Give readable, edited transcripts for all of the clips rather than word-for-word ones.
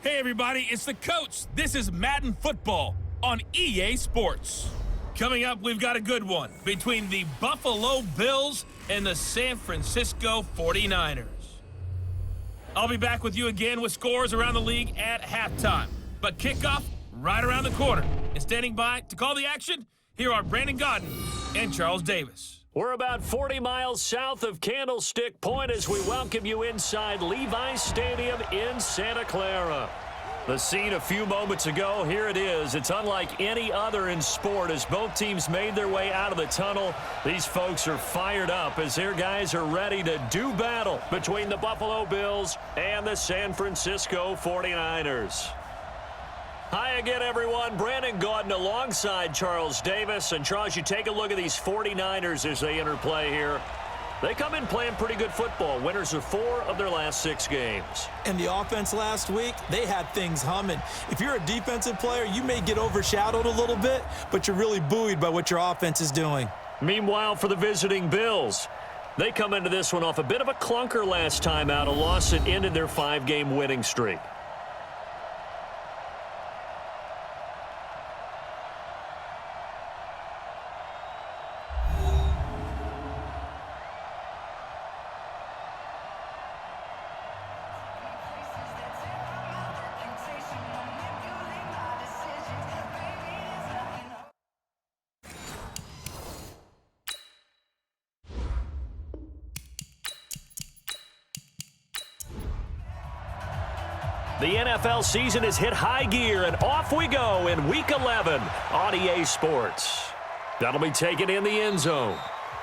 Hey everybody, it's the coach. This is Madden Football on EA Sports. Coming up, we've got a good one between the Buffalo Bills and the San Francisco 49ers. I'll be back with you again with scores around the league at halftime. But kickoff right around the corner. And standing by to call the action, here are Brandon Gaudin and Charles Davis. We're about 40 miles south of Candlestick Point as we welcome you inside Levi's Stadium in Santa Clara. The scene a few moments ago, here it is. It's unlike any other in sport as both teams made their way out of the tunnel. These folks are fired up as their guys are ready to do battle between the Buffalo Bills and the San Francisco 49ers. Hi again, everyone. Brandon Gaudin alongside Charles Davis. And, Charles, you take a look at these 49ers as they enter play here. They come in playing pretty good football. Winners of 4 of their last 6 games. And the offense last week, they had things humming. If you're a defensive player, you may get overshadowed a little bit, but you're really buoyed by what your offense is doing. Meanwhile, for the visiting Bills, they come into this one off a bit of a clunker last time out, a loss that ended their 5-game winning streak. The NFL season has hit high gear, and off we go in Week 11 on EA Sports. That'll be taken in the end zone.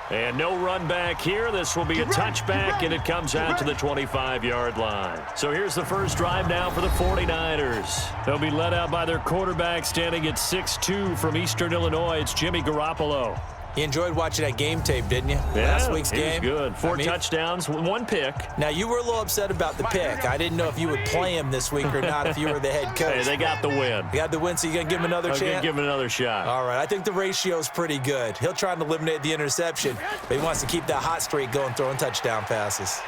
And no run back here. This will be a touchback, and it comes out to the 25-yard line. So here's the first drive now for the 49ers. They'll be led out by their quarterback standing at 6'2" from Eastern Illinois. It's Jimmy Garoppolo. You enjoyed watching that game tape, didn't you? Yeah, Last week's game. Good. 4 touchdowns, 1 pick. Now, you were a little upset about the pick. I didn't know if you would play him this week or not if you were the head coach. Hey, they got the win. You got the win, so you're going to give him another chance? I'm going to give him another shot. All right. I think the ratio's pretty good. He'll try and eliminate the interception, but he wants to keep that hot streak going, throwing touchdown passes.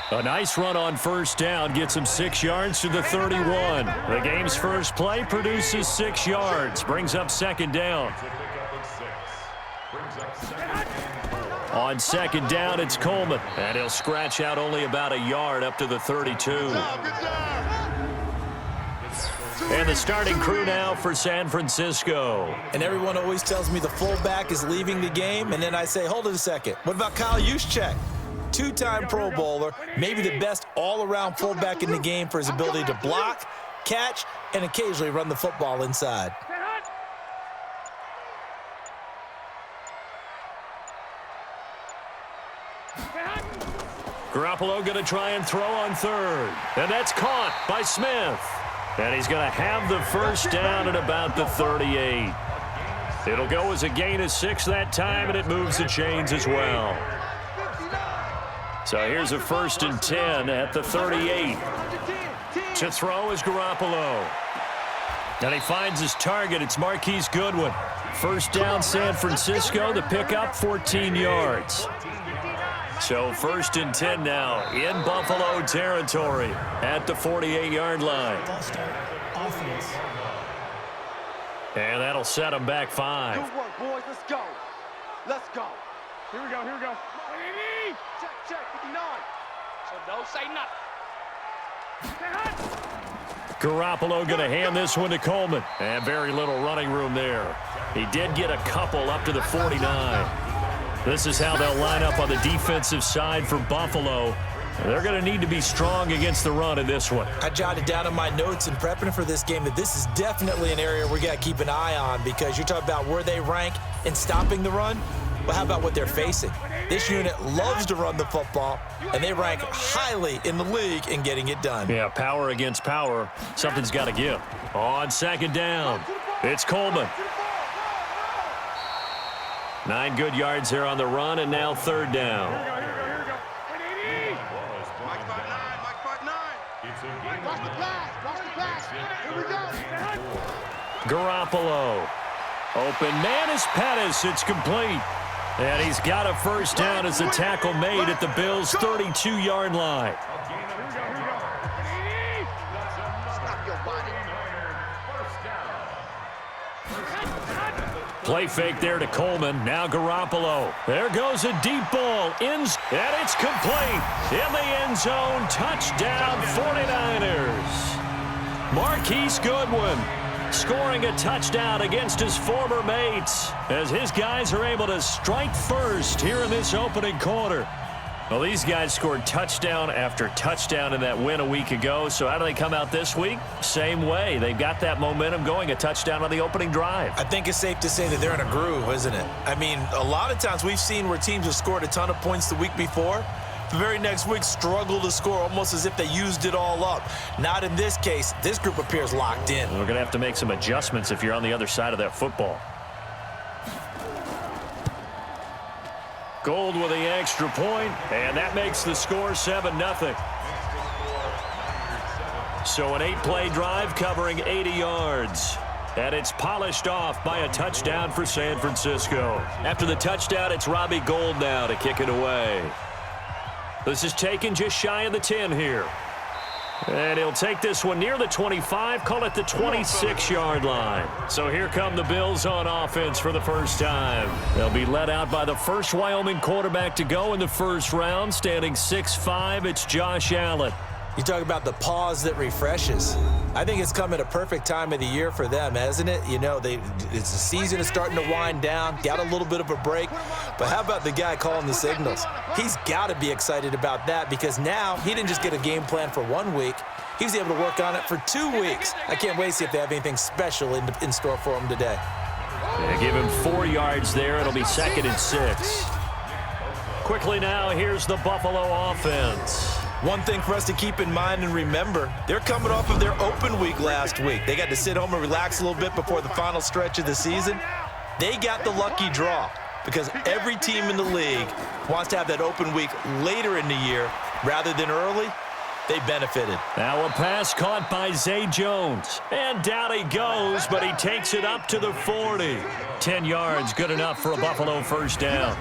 A nice run on first down gets him 6 yards to the 31. The game's first play produces 6 yards, brings up second down. On second down, it's Coleman, and he'll scratch out only about a yard up to the 32. And the starting crew now for San Francisco. And everyone always tells me the fullback is leaving the game, and then I say, hold it a second. What about Kyle Juszczyk? 2-time Pro Bowler, maybe the best all-around fullback in the game for his ability to block, catch, and occasionally run the football inside. Garoppolo going to try and throw on third. And that's caught by Smith. And he's going to have the first down at about the 38. It'll go as a gain of 6 that time, and it moves the chains as well. So here's a 1st and 10 at the 38. To throw is Garoppolo. And he finds his target. It's Marquise Goodwin. First down, San Francisco. The pickup, 14 yards. So 1st and 10 now in Buffalo territory at the 48-yard line. And that'll set them back 5. Good work, boys. Let's go. Let's go. Here we go. Here we go. Check. 59. So don't say nothing. Garoppolo going to hand this one to Coleman. And very little running room there. He did get a couple up to the 49. This is how they'll line up on the defensive side for Buffalo. They're going to need to be strong against the run in this one. I jotted down in my notes in prepping for this game that this is definitely an area we got to keep an eye on because you're talking about where they rank in stopping the run. Well, how about what they're facing? This unit loves to run the football, and they rank highly in the league in getting it done. Yeah, power against power. Something's got to give. On second down, it's Coleman. 9 good yards there on the run, and now 3rd down. Garoppolo. Open man is Pettis. It's complete. And he's got a first down as the tackle made at the Bills' 32-yard line. Play fake there to Coleman. Now Garoppolo. There goes a deep ball. And it's complete. In the end zone. Touchdown 49ers. Marquise Goodwin scoring a touchdown against his former mates as his guys are able to strike first here in this opening quarter. Well, these guys scored touchdown after touchdown in that win a week ago. So how do they come out this week? Same way. They've got that momentum going, a touchdown on the opening drive. I think it's safe to say that they're in a groove, isn't it? I mean, a lot of times we've seen where teams have scored a ton of points the week before. The very next week struggle to score almost as if they used it all up. Not in this case. This group appears locked in. We're going to have to make some adjustments if you're on the other side of that football. Gold with the extra point, and that makes the score 7-0. So an 8-play drive covering 80 yards. And it's polished off by a touchdown for San Francisco. After the touchdown, it's Robbie Gould now to kick it away. This is taken just shy of the 10 here. And he'll take this one near the 25, call it the 26-yard line. So here come the Bills on offense for the first time. They'll be led out by the first Wyoming quarterback to go in the first round, standing 6'5". It's Josh Allen. You talk about the pause that refreshes. I think it's come at a perfect time of the year for them, hasn't it? You know, it's the season is starting to wind down, got a little bit of a break. But how about the guy calling the signals? He's got to be excited about that because now he didn't just get a game plan for 1 week. He was able to work on it for 2 weeks. I can't wait to see if they have anything special in store for him today. They give him 4 yards there. It'll be 2nd and 6. Quickly now, here's the Buffalo offense. One thing for us to keep in mind and remember, they're coming off of their open week last week. They got to sit home and relax a little bit before the final stretch of the season. They got the lucky draw because every team in the league wants to have that open week later in the year rather than early. They benefited. Now a pass caught by Zay Jones. And down he goes, but he takes it up to the 40. 10 yards, good enough for a Buffalo first down.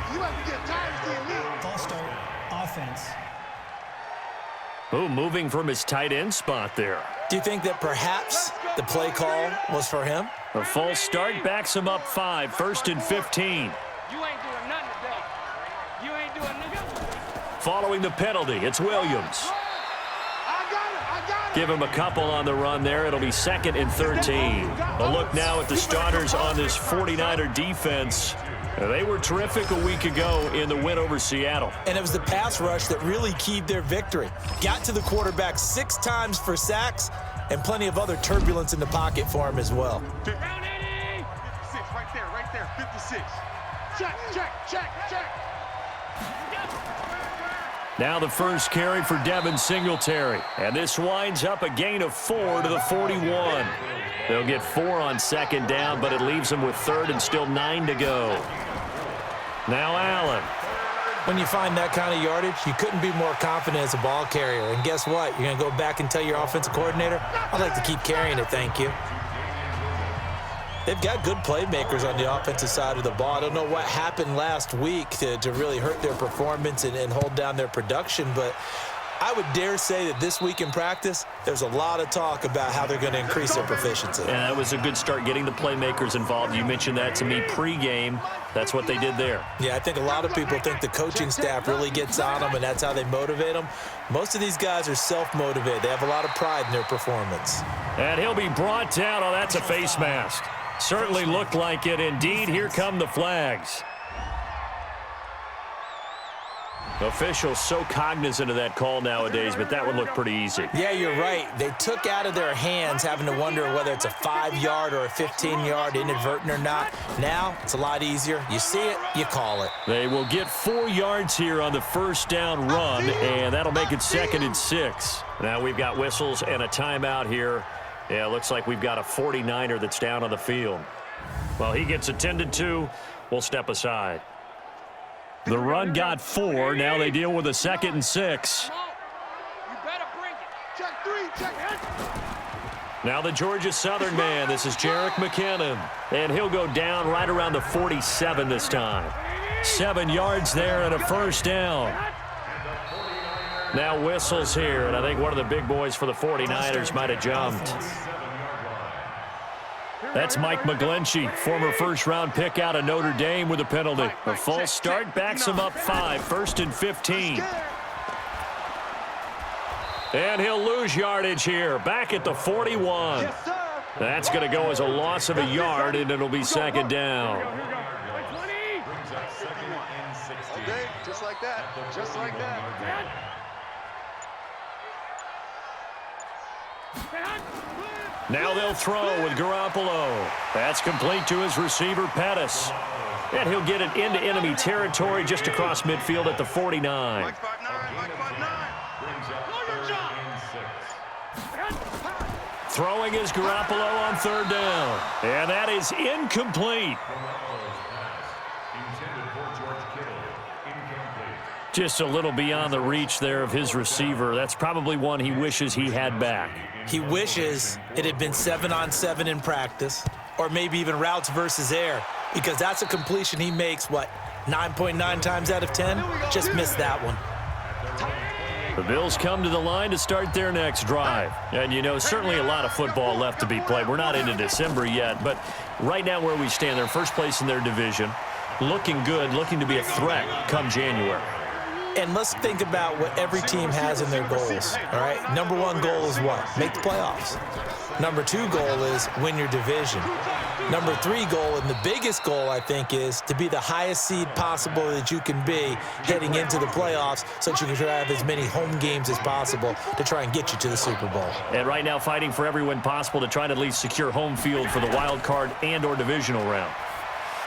False start, offense. Ooh, moving from his tight end spot there. Do you think that perhaps the play call was for him? A false start backs him up 5, 1st and 15. You ain't doing nothing today. You ain't doing nothing. Following the penalty, it's Williams. Give him a couple on the run there. It'll be 2nd and 13. A look now at the starters on this 49er defense. They were terrific a week ago in the win over Seattle. And it was the pass rush that really keyed their victory. Got to the quarterback 6 times for sacks and plenty of other turbulence in the pocket for him as well. 56, right there, 56. Check. Now the first carry for Devin Singletary. And this winds up a gain of 4 to the 41. They'll get 4 on 2nd down, but it leaves them with 3rd and still 9 to go. Now Allen. When you find that kind of yardage, you couldn't be more confident as a ball carrier. And guess what? You're going to go back and tell your offensive coordinator, I'd like to keep carrying it, thank you. They've got good playmakers on the offensive side of the ball. I don't know what happened last week to really hurt their performance and hold down their production, but I would dare say that this week in practice, there's a lot of talk about how they're going to increase their proficiency. And that was a good start getting the playmakers involved. You mentioned that to me pregame. That's what they did there. Yeah, I think a lot of people think the coaching staff really gets on them, and that's how they motivate them. Most of these guys are self-motivated. They have a lot of pride in their performance. And he'll be brought down. Oh, that's a face mask. Certainly looked like it. Indeed, here come the flags. Officials so cognizant of that call nowadays, but that would look pretty easy. Yeah, you're right. They took out of their hands having to wonder whether it's a 5-yard or a 15-yard inadvertent or not. Now, it's a lot easier. You see it, you call it. They will get 4 yards here on the first down run, and that'll make it 2nd and 6. Now we've got whistles and a timeout here. Yeah, it looks like we've got a 49er that's down on the field. Well, he gets attended to. We'll step aside. The run got 4. Now they deal with a 2nd and 6. You better bring it. Check 3, check it. Now the Georgia Southern man. This is Jerick McKinnon. And he'll go down right around the 47 this time. 7 yards there and a first down. Now whistles here, and I think one of the big boys for the 49ers might have jumped. That's Mike McGlinchey, former first-round pick out of Notre Dame with a penalty. A false start backs him up 5, 1st and 15. And he'll lose yardage here, back at the 41. That's going to go as a loss of a yard, and it'll be 2nd down. Okay, just like that. Just like that. Now they'll throw with Garoppolo. That's complete to his receiver, Pettis. And he'll get it into enemy territory just across midfield at the 49. Mike 5'9", Mike 5'9". Throwing is Garoppolo on 3rd down. And that is incomplete. Just a little beyond the reach there of his receiver. That's probably one he wishes he had back. He wishes it had been 7-on-7 in practice, or maybe even routes versus air, because that's a completion he makes, 9.9 times out of 10? Just missed that one. The Bills come to the line to start their next drive. And, certainly a lot of football left to be played. We're not into December yet, but right now where we stand, they're first place in their division, looking good, looking to be a threat come January. And let's think about what every team has in their goals, all right? Number 1 goal is what? Make the playoffs. Number 2 goal is win your division. Number 3 goal, and the biggest goal, I think, is to be the highest seed possible that you can be heading into the playoffs so that you can have as many home games as possible to try and get you to the Super Bowl. And right now fighting for every win possible to try to at least secure home field for the wild card and or divisional round.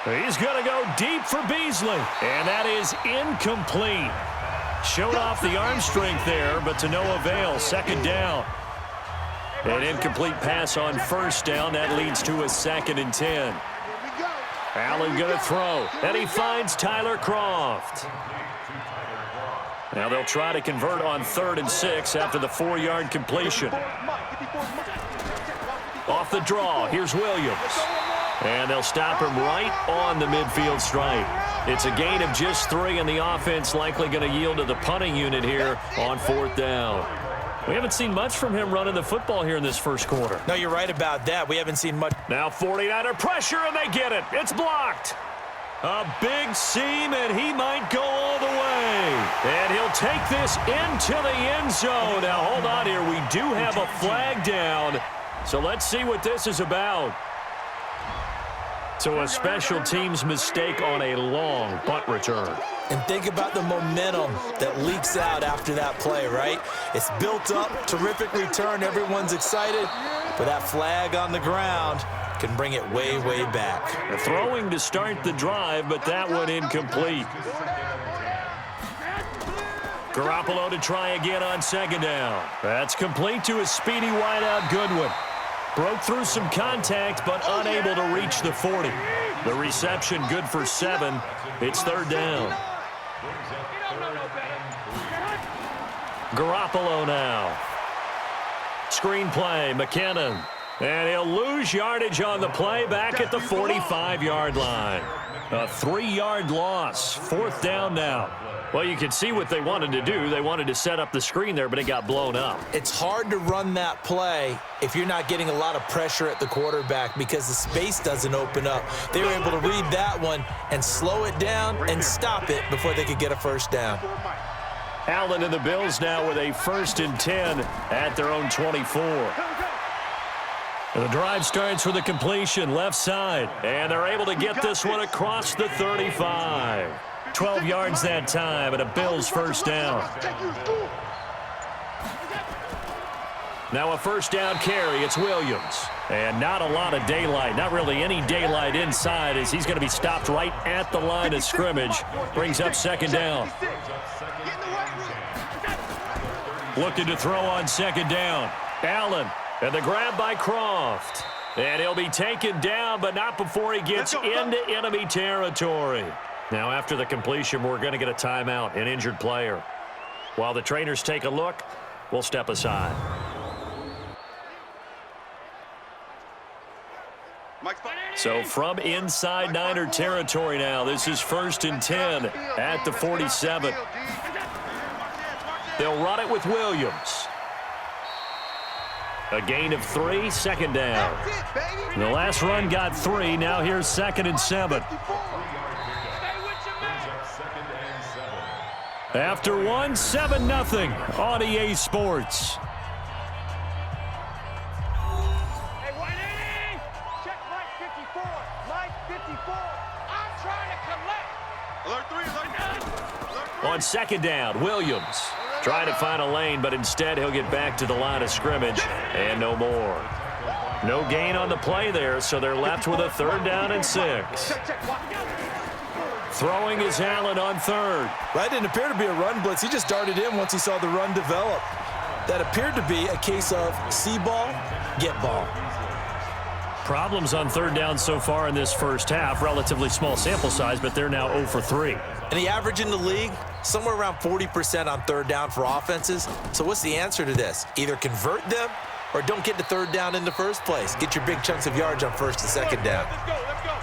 He's going to go deep for Beasley, and that is incomplete. Showed off the arm strength there, but to no avail. 2nd down. An incomplete pass on 1st down. That leads to a 2nd and 10. Allen going to throw, and he finds Tyler Kroft. Now they'll try to convert on 3rd and 6 after the 4-yard completion. Off the draw, here's Williams. And they'll stop him right on the midfield stripe. It's a gain of just 3, and the offense likely going to yield to the punting unit here on 4th down. We haven't seen much from him running the football here in this first quarter. No, you're right about that. We haven't seen much. Now 49er pressure, and they get it. It's blocked. A big seam, and he might go all the way. And he'll take this into the end zone. Now, hold on here. We do have a flag down. So let's see what this is about. So a special teams mistake on a long punt return. And think about the momentum that leaks out after that play, right? It's built up, terrific return, everyone's excited, but that flag on the ground can bring it way, way back. The throwing to start the drive, but that one incomplete. Garoppolo to try again on 2nd down. That's complete to a speedy wideout Goodwin. Broke through some contact, but unable to reach the 40. The reception good for 7. It's 3rd down. Garoppolo now. Screen play, McKinnon. And he'll lose yardage on the play back at the 45-yard line. A 3-yard loss. 4th down now. Well, you can see what they wanted to do. They wanted to set up the screen there, but it got blown up. It's hard to run that play if you're not getting a lot of pressure at the quarterback because the space doesn't open up. They were able to read that one and slow it down and stop it before they could get a 1st down. Allen and the Bills now with a 1st and 10 at their own 24. The drive starts with a completion left side, and they're able to get this one across the 35. 12 yards that time, and a Bills 1st down. Now a 1st down carry. It's Williams. And not a lot of daylight, not really any daylight inside as he's going to be stopped right at the line of scrimmage. Brings up 2nd down. Looking to throw on 2nd down. Allen, and the grab by Kroft. And he'll be taken down, but not before he gets into enemy territory. Now, after the completion, we're going to get a timeout, an injured player. While the trainers take a look, we'll step aside. So from inside Niner territory now, this is 1st and 10 at the 47. They'll run it with Williams. A gain of 3, second down. The last run got 3. Now here's 2nd and 7. After 1, 7-0 on EA Sports. Hey, 180! Check Mike 54. Mike 54. I'm trying to collect. Alert 3, alert 3. On 2nd down, Williams trying to find a lane, but instead he'll get back to the line of scrimmage and no more. No gain on the play there, so they're left with a 3rd down and 6. Throwing is Allen on 3rd. That didn't appear to be a run blitz. He just darted in once he saw the run develop. That appeared to be a case of see ball, get ball. Problems on 3rd down so far in this first half. Relatively small sample size, but they're now 0 for 3. And the average in the league, somewhere around 40% on 3rd down for offenses. So what's the answer to this? Either convert them or don't get to 3rd down in the first place. Get your big chunks of yards on 1st and 2nd down. Let's go.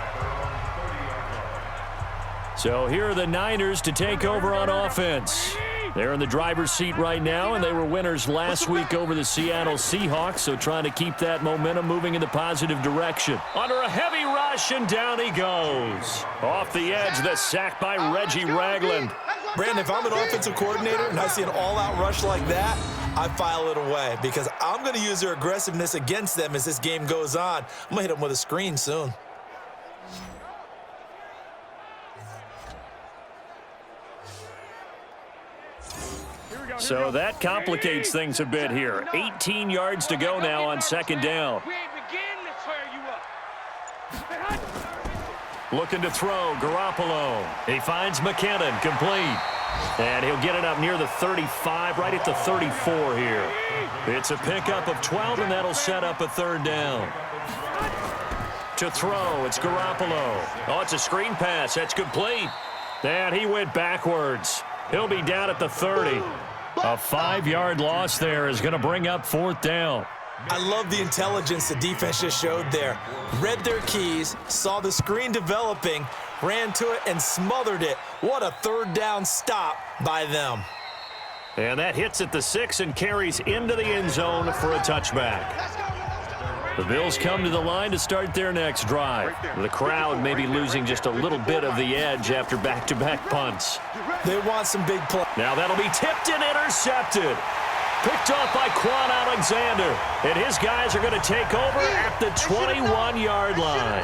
So here are the Niners to take over on offense. They're in the driver's seat right now, and they were winners last week over the Seattle Seahawks, so trying to keep that momentum moving in the positive direction. Under a heavy rush, and down he goes. Off the edge, the sack by Reggie Ragland. Brandon, if I'm an offensive coordinator and I see an all-out rush like that, I file it away because I'm going to use their aggressiveness against them as this game goes on. I'm going to hit them with a screen soon. So that complicates things a bit here. 18 yards to go now on 2nd down. We ain't beginning to tear you up. Looking to throw, Garoppolo. He finds McKinnon, complete. And he'll get it up near the 35, right at the 34 here. It's a pickup of 12, and that'll set up a 3rd down. To throw, it's Garoppolo. Oh, it's a screen pass. That's complete. And he went backwards. He'll be down at the 30. A 5-yard loss there is going to bring up 4th down. I love the intelligence the defense just showed there. Read their keys, saw the screen developing, ran to it, and smothered it. What a 3rd down stop by them. And that hits at the 6 and carries into the end zone for a touchback. The Bills come to the line to start their next drive. The crowd may be losing just a little bit of the edge after back-to-back punts. They want some big play. Now that'll be tipped and intercepted. Picked off by Quan Alexander. And his guys are going to take over at the 21-yard line.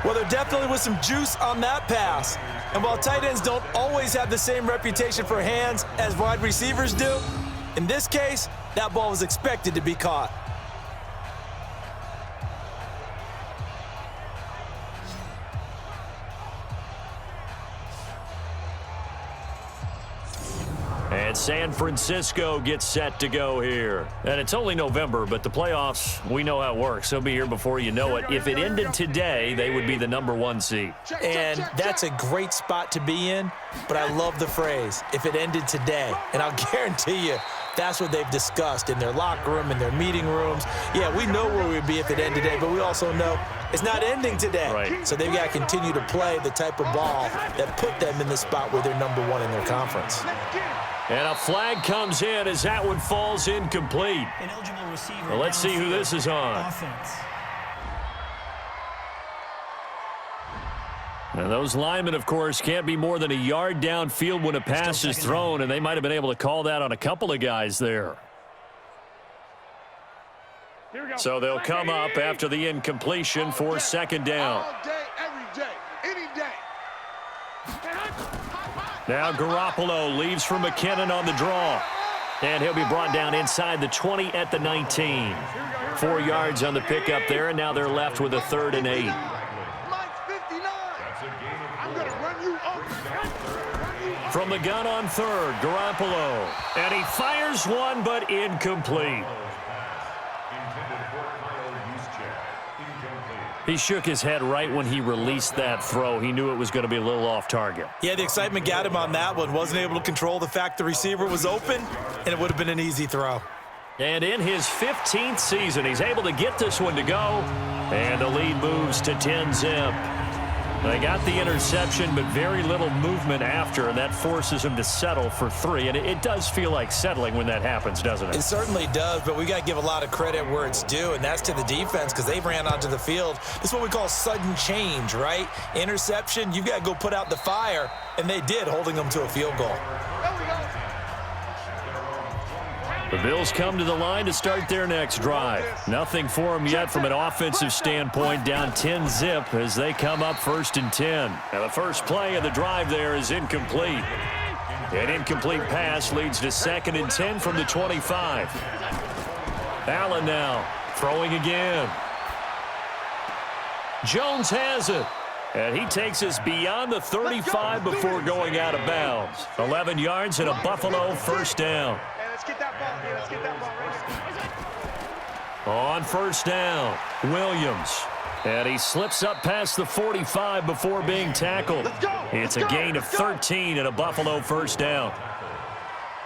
Well, there definitely was some juice on that pass. And while tight ends don't always have the same reputation for hands as wide receivers do, in this case, that ball was expected to be caught. And San Francisco gets set to go here. And it's only November, but the playoffs, we know how it works. They'll be here before you know it. If it ended today, they would be the #1 seed. And that's a great spot to be in, but I love the phrase, if it ended today. And I'll guarantee you, that's what they've discussed in their locker room, in their meeting rooms. Yeah, we know where we'd be if it ended today, but we also know it's not ending today. Right. So they've got to continue to play the type of ball that put them in the spot where they're #1 in their conference. And a flag comes in as that one falls incomplete. Ineligible receiver. Well, let's see who this is on. Offense. And those linemen, of course, can't be more than a yard downfield when a pass is thrown, and they might have been able to call that on a couple of guys there. So they'll come up after the incompletion for 2nd down. All day, every day, any day. Now Garoppolo leaves for McKinnon on the draw. And he'll be brought down inside the 20 at the 19. 4 yards on the pickup there, and now they're left with a 3rd and 8. Mike's 59. I'm going to run you over. From the gun on 3rd, Garoppolo. And he fires one, but incomplete. He shook his head right when he released that throw. He knew it was going to be a little off target. Yeah, the excitement got him on that one. Wasn't able to control the fact the receiver was open, and it would have been an easy throw. And in his 15th season, he's able to get this one to go. And the lead moves to 10-zip. They got the interception, but very little movement after, and that forces them to settle for 3. And it does feel like settling when that happens, doesn't it? It certainly does, but we got to give a lot of credit where it's due, and that's to the defense because they ran onto the field. This is what we call sudden change, right? Interception, you got to go put out the fire, and they did, holding them to a field goal. The Bills come to the line to start their next drive. Nothing for them yet from an offensive standpoint, down 10-zip as they come up 1st and 10. Now the first play of the drive there is incomplete. An incomplete pass leads to 2nd and 10 from the 25. Allen now throwing again. Jones has it. And he takes us beyond the 35 before going out of bounds. 11 yards and a Buffalo first down. Let's get that ball, man. Let's get that ball. On first down, Williams. And he slips up past the 45 before being tackled. It's a gain of 13 and a Buffalo first down.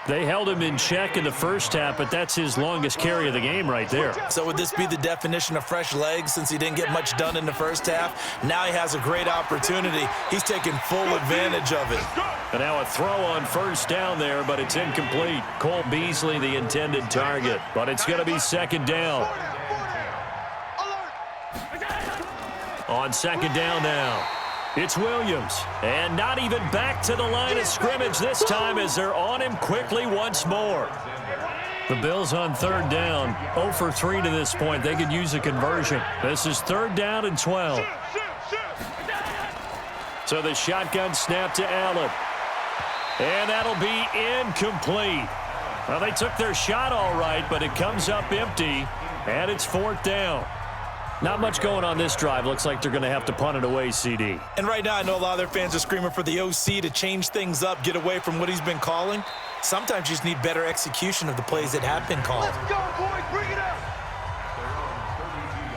They held him in check in the first half, but that's his longest carry of the game right there. So would this be the definition of fresh legs since he didn't get much done in the first half? Now he has a great opportunity. He's taking full advantage of it. And now a throw on first down there, but it's incomplete. Cole Beasley, the intended target, but it's going to be 2nd down. On 2nd down now, it's Williams. And not even back to the line of scrimmage this time as they're on him quickly once more. The Bills on 3rd down, 0 for 3 to this point. They could use a conversion. This is 3rd down and 12. So the shotgun snap to Allen. And that'll be incomplete. Well, they took their shot all right, but it comes up empty, and it's 4th down. Not much going on this drive. Looks like they're going to have to punt it away, CD. And right now I know a lot of their fans are screaming for the OC to change things up, get away from what he's been calling. Sometimes you just need better execution of the plays that have been called. Let's go, boys. Bring it up.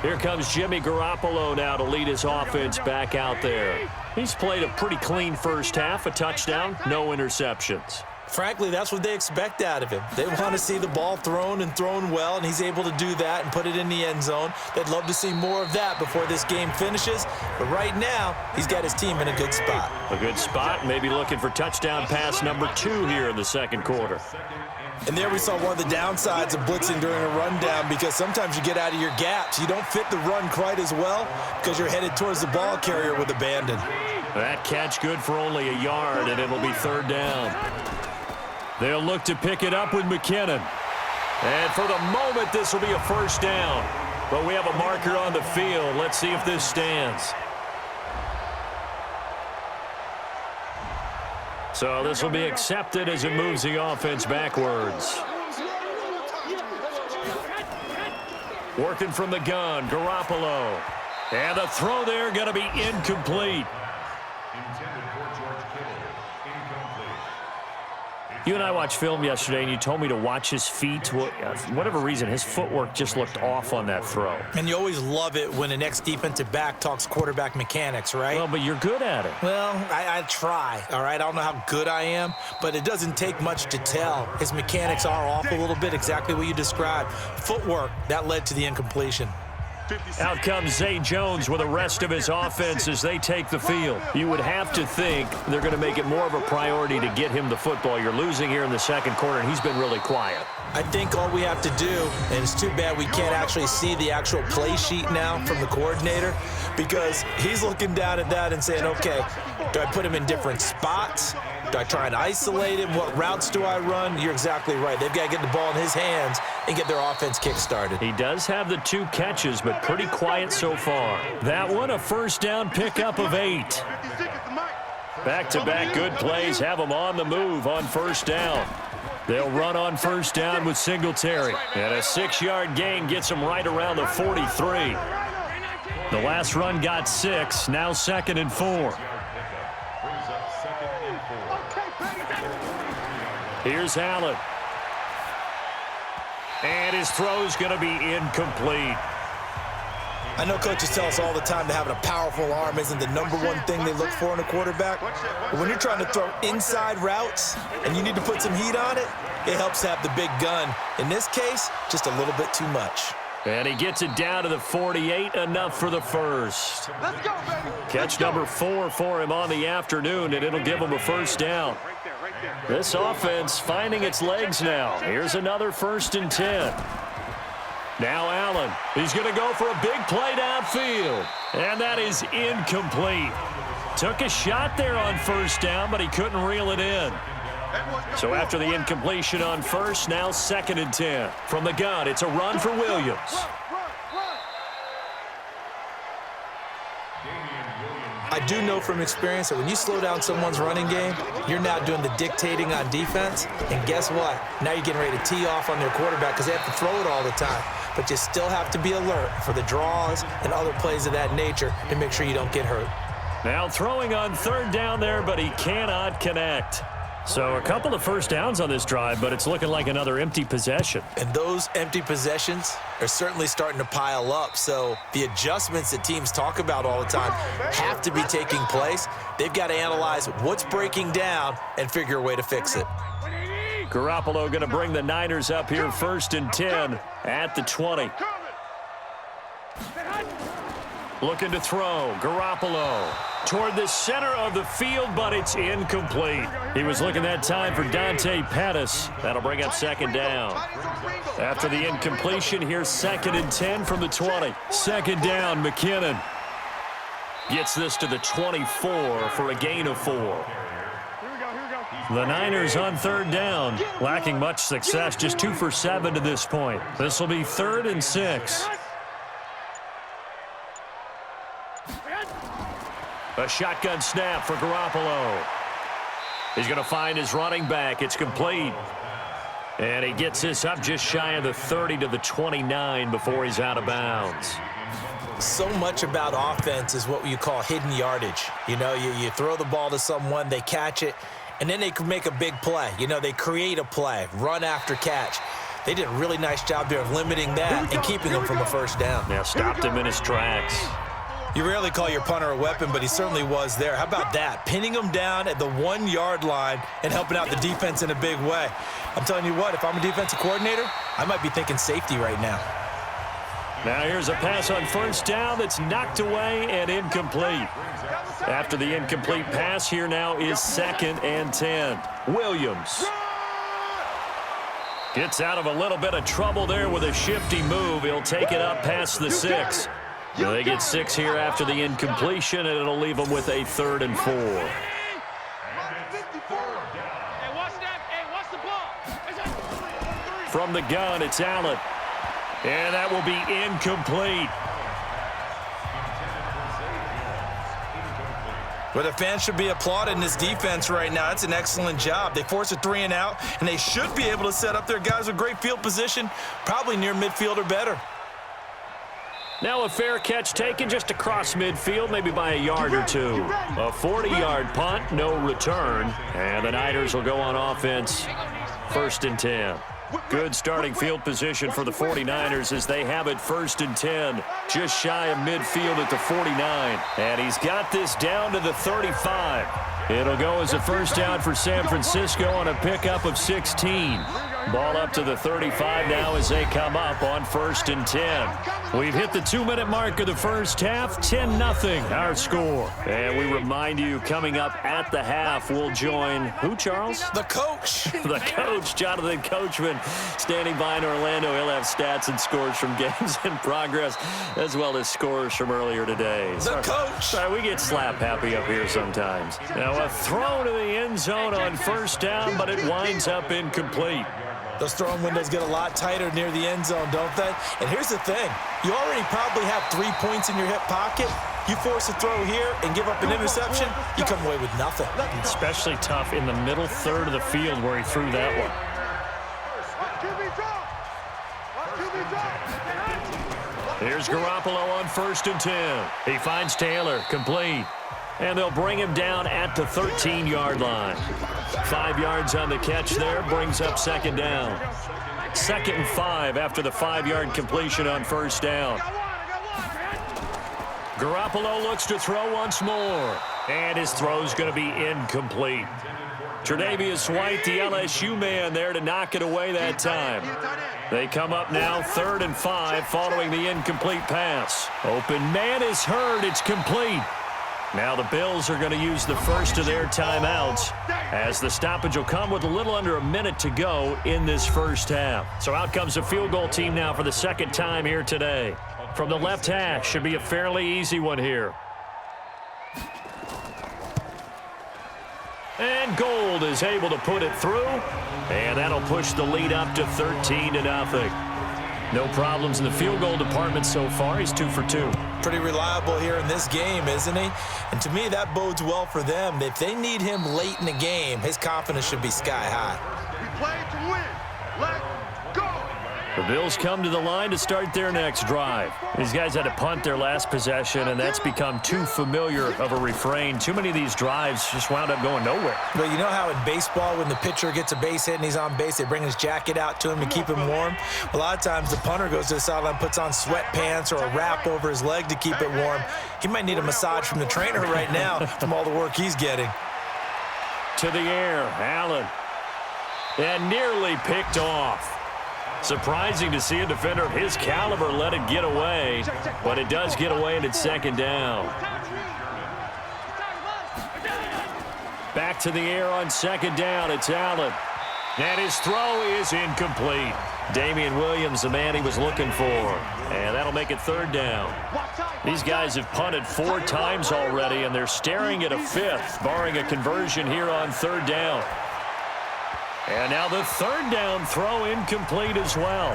Here comes Jimmy Garoppolo now to lead his offense back out there. He's played a pretty clean first half, a touchdown, no interceptions. Frankly, that's what they expect out of him. They want to see the ball thrown and thrown well, and he's able to do that and put it in the end zone. They'd love to see more of that before this game finishes. But right now, he's got his team in a good spot. A good spot, maybe looking for touchdown pass number 2 here in the 2nd quarter. And there we saw one of the downsides of blitzing during a rundown because sometimes you get out of your gaps. You don't fit the run quite as well because you're headed towards the ball carrier with abandon. That catch good for only a yard, and it'll be 3rd down. They'll look to pick it up with McKinnon. And for the moment, this will be a first down. But we have a marker on the field. Let's see if this stands. So this will be accepted as it moves the offense backwards. Working from the gun, Garoppolo. And the throw there going to be incomplete. You and I watched film yesterday, and you told me to watch his feet. For whatever reason, his footwork just looked off on that throw. And you always love it when an ex-defensive back talks quarterback mechanics, right? Well, but you're good at it. Well, I try, all right? I don't know how good I am, but it doesn't take much to tell. His mechanics are off a little bit, exactly what you described. Footwork, that led to the incompletion. Out comes Zay Jones with the rest of his offense as they take the field. You would have to think they're going to make it more of a priority to get him the football. You're losing here in the 2nd quarter, and he's been really quiet. I think all we have to do, and it's too bad we can't actually see the actual play sheet now from the coordinator, because he's looking down at that and saying, okay, do I put him in different spots? Do I try and isolate him? What routes do I run? You're exactly right. They've got to get the ball in his hands and get their offense kick-started. He does have the 2 catches, but pretty quiet so far. That one, a first down pickup of 8. Back-to-back good plays have them on the move on first down. They'll run on first down with Singletary. And a 6-yard gain gets them right around the 43. The last run got 6, now 2nd and 4. Here's Allen. And his throw's going to be incomplete. I know coaches tell us all the time that having a powerful arm isn't the #1 thing they look for in a quarterback. But when you're trying to throw inside routes and you need to put some heat on it, it helps to have the big gun. In this case, just a little bit too much. And he gets it down to the 48, enough for the first. Let's go, baby. Catch number 4 for him on the afternoon, and it'll give him a first down. This offense finding its legs now. Here's another 1st and 10. Now Allen. He's going to go for a big play downfield. And that is incomplete. Took a shot there on 1st down, but he couldn't reel it in. So after the incompletion on 1st, now 2nd and 10. From the gun, it's a run for Williams. I do know from experience that when you slow down someone's running game, you're now doing the dictating on defense. And guess what? Now you're getting ready to tee off on their quarterback because they have to throw it all the time. But you still have to be alert for the draws and other plays of that nature to make sure you don't get hurt. Now throwing on 3rd down there, but he cannot connect. So a couple of first downs on this drive, but it's looking like another empty possession. And those empty possessions are certainly starting to pile up. So the adjustments that teams talk about all the time have to be taking place. They've got to analyze what's breaking down and figure a way to fix it. Garoppolo going to bring the Niners up here 1st and 10 at the 20. Looking to throw. Garoppolo toward the center of the field, but it's incomplete. He was looking that time for Dante Pettis. That'll bring up 2nd down. After the incompletion, here's 2nd and 10 from the 20. 2nd down, McKinnon. Gets this to the 24 for a gain of 4. The Niners on 3rd down, lacking much success, just 2 for 7 to this point. This will be 3rd and 6. A shotgun snap for Garoppolo. He's going to find his running back. It's complete. And he gets this up just shy of the 30 to the 29 before he's out of bounds. So much about offense is what you call hidden yardage. You know, you throw the ball to someone, they catch it, and then they can make a big play. You know, they create a play, run after catch. They did a really nice job there of limiting that and keeping him from a first down. Now stopped him in his tracks. You rarely call your punter a weapon, but he certainly was there. How about that? Pinning him down at the 1-yard line and helping out the defense in a big way. I'm telling you what, if I'm a defensive coordinator, I might be thinking safety right now. Now here's a pass on 1st down that's knocked away and incomplete. After the incomplete pass, here now is 2nd and 10. Williams gets out of a little bit of trouble there with a shifty move. He'll take it up past the 6. They get 6 here after the incompletion, and it'll leave them with a 3rd and 4. From the gun, it's Allen. And that will be incomplete. Well, the fans should be applauding this defense right now. That's an excellent job. They force a 3 and out, and they should be able to set up their guys with great field position, probably near midfield or better. Now a fair catch taken just across midfield, maybe by a yard or 2. A 40-yard punt, no return. And the Niners will go on offense, 1st and 10. Good starting field position for the 49ers as they have it 1st and 10, just shy of midfield at the 49. And he's got this down to the 35. It'll go as a first down for San Francisco on a pickup of 16. Ball up to the 35 now as they come up on 1st and 10. We've hit the 2-minute mark of the first half, 10-0 our score. And we remind you, coming up at the half, we'll join who, Charles? The coach. The coach, Jonathan Coachman, standing by in Orlando. He'll have stats and scores from games in progress, as well as scores from earlier today. The coach. Sorry, we get slap happy up here sometimes. Now a throw to the end zone on 1st down, but it winds up incomplete. Those throwing windows get a lot tighter near the end zone, don't they? And here's the thing. You already probably have 3 points in your hip pocket. You force a throw here and give up an interception, you come away with nothing. Especially tough in the middle third of the field where he threw that one. Here's Garoppolo on 1st and 10. He finds Taylor, complete. And they'll bring him down at the 13-yard line. 5 yards on the catch there, brings up 2nd down. 2nd and 5 after the 5-yard completion on 1st down. Garoppolo looks to throw once more. And his throw's going to be incomplete. Tre'Davious White, the LSU man, there to knock it away that time. They come up now 3rd and 5 following the incomplete pass. Open man is heard. It's complete. Now the Bills are going to use the first of their timeouts as the stoppage will come with a little under a minute to go in this first half. So out comes a field goal team now for the second time here today. From the left hash, should be a fairly easy one here. And Gold is able to put it through, and that'll push the lead up to 13-0. No problems in the field goal department so far. He's 2 for 2. Pretty reliable here in this game, isn't he? And to me, that bodes well for them. If they need him late in the game, his confidence should be sky high. We play to win. Let's go. The Bills come to the line to start their next drive. These guys had to punt their last possession, and that's become too familiar of a refrain. Too many of these drives just wound up going nowhere. Well, you know how in baseball, when the pitcher gets a base hit and he's on base, they bring his jacket out to him to keep him warm? A lot of times the punter goes to the sideline, puts on sweatpants or a wrap over his leg to keep it warm. He might need a massage from the trainer right now from all the work he's getting. To the air, Allen. And nearly picked off. Surprising to see a defender of his caliber let it get away, but it does get away and it's second down. Back to the air on second down, it's Allen. And his throw is incomplete. Damian Williams, the man he was looking for. And that'll make it third down. These guys have punted 4 times already, and they're staring at a 5th, barring a conversion here on third down. And now the third down throw incomplete as well.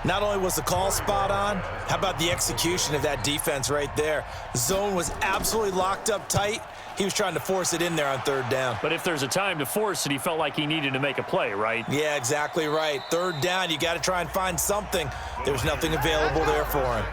Not only was the call spot on, how about the execution of that defense right there? Zone was absolutely locked up tight. He was trying to force it in there on third down. But if there's a time to force it, he felt like he needed to make a play, right? Yeah, exactly right. Third down, you got to try and find something. There's nothing available there for him.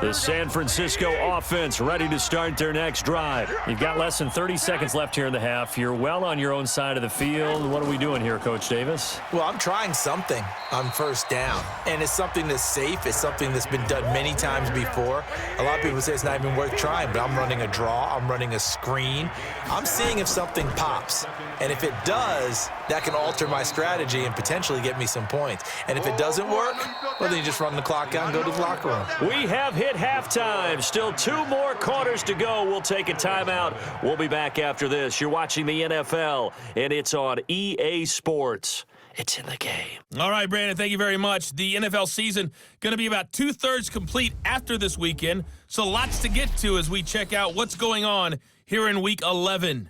The San Francisco offense ready to start their next drive. You've got less than 30 seconds left here in the half. You're well on your own side of the field. What are we doing here, Coach Davis? Well, I'm trying something on first down, and it's something that's safe. It's something that's been done many times before. A lot of people say it's not even worth trying, but I'm running a draw. I'm running a screen. I'm seeing if something pops, and if it does, that can alter my strategy and potentially get me some points. And if it doesn't work, well, then you just run the clock out and go to the locker room. We have hit halftime. Still 2 more quarters to go. We'll take a timeout. We'll be back after this. You're watching the NFL, and it's on EA Sports. It's in the game. All right, Brandon, thank you very much. The NFL season going to be about 2/3 complete after this weekend, so lots to get to as we check out what's going on here in Week 11.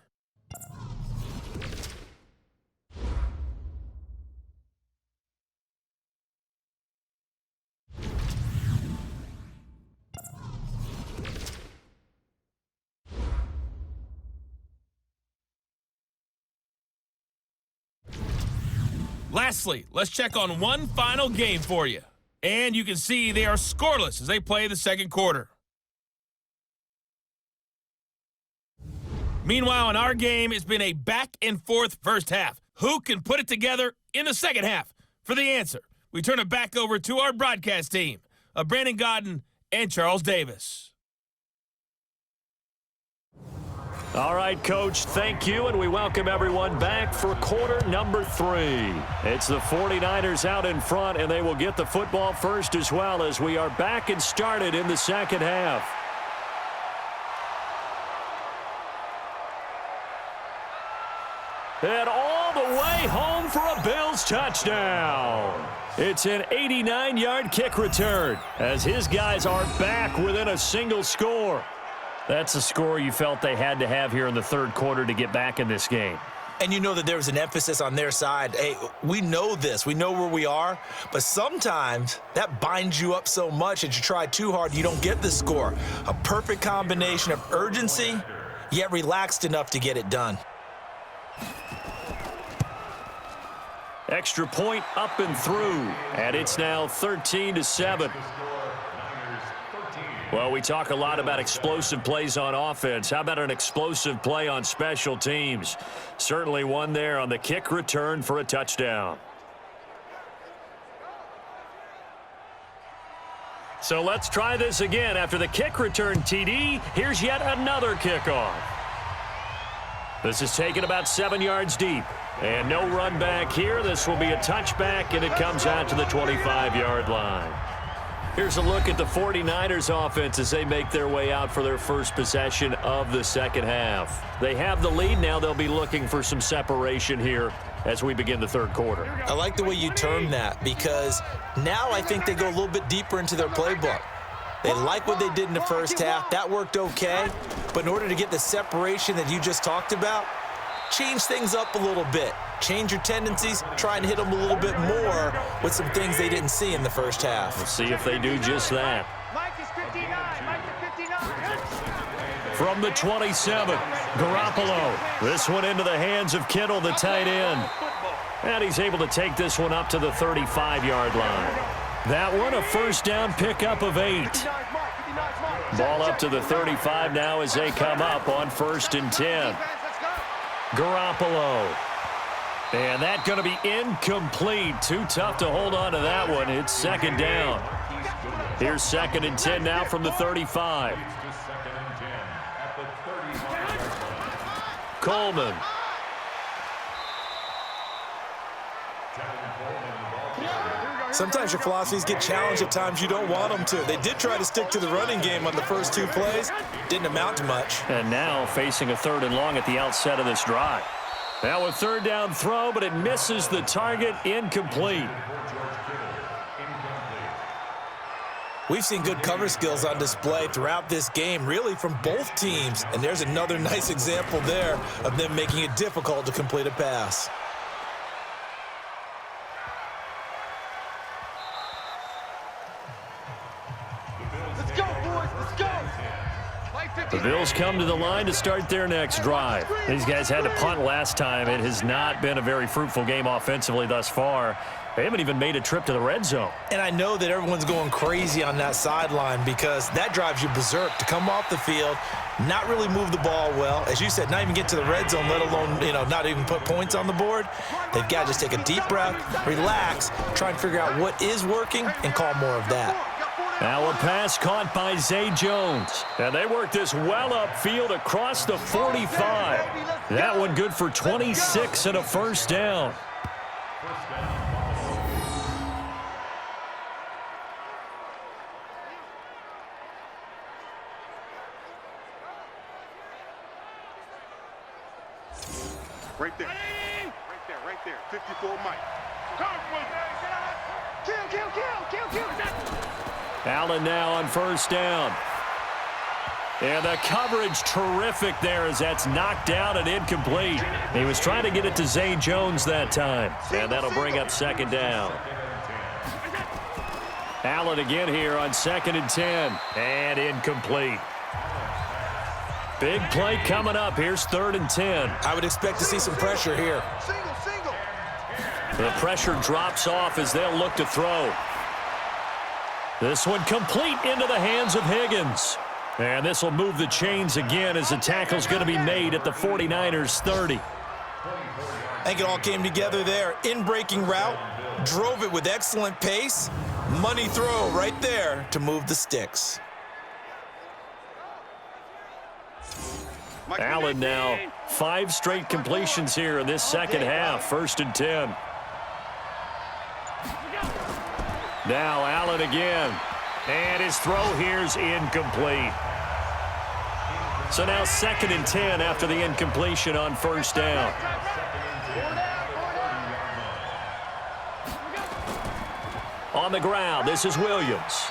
Lastly, let's check on one final game for you. And you can see they are scoreless as they play the second quarter. Meanwhile, in our game, it's been a back-and-forth first half. Who can put it together in the second half? For the answer, we turn it back over to our broadcast team of Brandon Gaudin and Charles Davis. All right, Coach, thank you, and we welcome everyone back for quarter number 3. It's the 49ers out in front, and they will get the football first as well as we are back and started in the second half. And all the way home for a Bills touchdown. It's an 89-yard kick return as his guys are back within a single score. That's a score you felt they had to have here in the third quarter to get back in this game. And you know that there was an emphasis on their side. Hey, we know this. We know where we are. But sometimes that binds you up so much that you try too hard, you don't get the score. A perfect combination of urgency, yet relaxed enough to get it done. Extra point up and through. And it's now 13-7. Well, we talk a lot about explosive plays on offense. How about an explosive play on special teams? Certainly one there on the kick return for a touchdown. So let's try this again. After the kick return TD, here's yet another kickoff. This is taken about 7 yards deep. And no run back here. This will be a touchback, and it comes out to the 25-yard line. Here's a look at the 49ers offense as they make their way out for their first possession of the second half. They have the lead. Now they'll be looking for some separation here as we begin the third quarter. I like the way you term that because now I think they go a little bit deeper into their playbook. They like what they did in the first half. That worked okay. But in order to get the separation that you just talked about, change things up a little bit. Change your tendencies, try and hit them a little bit more with some things they didn't see in the first half. We'll see if they do just that. Mike is 59. Mike is 59. From the 27, Garoppolo. This one into the hands of Kittle, the tight end. And he's able to take this one up to the 35-yard line. That one, a first down pickup of 8. Ball up to the 35 now as they come up on 1st and 10. Garoppolo. And that's going to be incomplete. Too tough to hold on to that one. It's second down. Here's 2nd and 10 now from the 35. Coleman. Sometimes your philosophies get challenged at times you don't want them to. They did try to stick to the running game on the first 2 plays. Didn't amount to much. And now facing a 3rd and long at the outset of this drive. Now a 3rd down throw, but it misses the target. Incomplete. We've seen good cover skills on display throughout this game, really from both teams. And there's another nice example there of them making it difficult to complete a pass. Let's go, boys. Let's go. The Bills come to the line to start their next drive. These guys had to punt last time. It has not been a very fruitful game offensively thus far. They haven't even made a trip to the red zone. And I know that everyone's going crazy on that sideline because that drives you berserk to come off the field, not really move the ball well. As you said, not even get to the red zone, let alone, not even put points on the board. They've got to just take a deep breath, relax, try and figure out what is working and call more of that. Now a pass caught by Zay Jones. And they work this well upfield across the 45. That one good for 26 and a first down. Right there. Right there. 54 Mike. Kill. Allen now on first down. And the coverage terrific there as that's knocked down and incomplete. He was trying to get it to Zay Jones that time. And that'll bring up 2nd down. Allen again here on 2nd and 10. And incomplete. Big play coming up. Here's 3rd and 10. I would expect to see some pressure here. Single. The pressure drops off as they'll look to throw. This one complete into the hands of Higgins. And this will move the chains again as the tackle's going to be made at the 49ers 30. I think it all came together there. In-breaking route, drove it with excellent pace. Money throw right there to move the sticks. Allen now 5 straight completions here in this second half. 1st and 10. Now Allen again. And his throw here's incomplete. So now 2nd and 10 after the incompletion on first down. On the ground, this is Williams.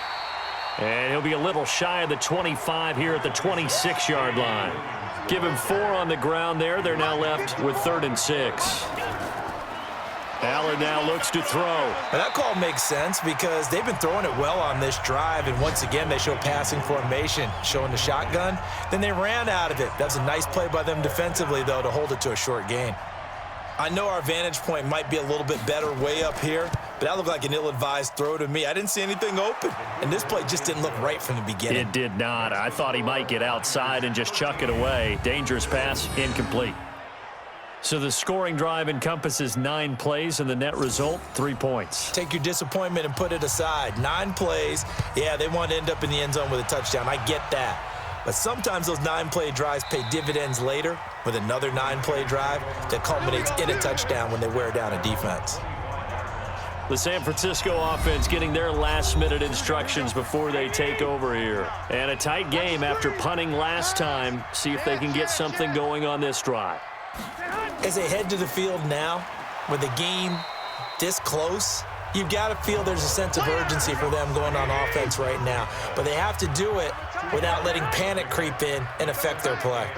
And he'll be a little shy of the 25 here at the 26-yard line. Give him 4 on the ground there. They're now left with 3rd and 6. Allen now looks to throw. Now that call makes sense because they've been throwing it well on this drive, and once again they show passing formation, showing the shotgun. Then they ran out of it. That's a nice play by them defensively, though, to hold it to a short gain. I know our vantage point might be a little bit better way up here, but that looked like an ill-advised throw to me. I didn't see anything open, and this play just didn't look right from the beginning. It did not. I thought he might get outside and just chuck it away. Dangerous pass, incomplete. So the scoring drive encompasses 9 plays, and the net result, 3 points. Take your disappointment and put it aside. 9 plays. Yeah, they want to end up in the end zone with a touchdown. I get that. But sometimes those 9-play drives pay dividends later with another 9-play drive that culminates in a touchdown when they wear down a defense. The San Francisco offense getting their last-minute instructions before they take over here. And a tight game after punting last time. See if they can get something going on this drive. As they head to the field now, with the game this close, you've got to feel there's a sense of urgency for them going on offense right now. But they have to do it without letting panic creep in and affect their play.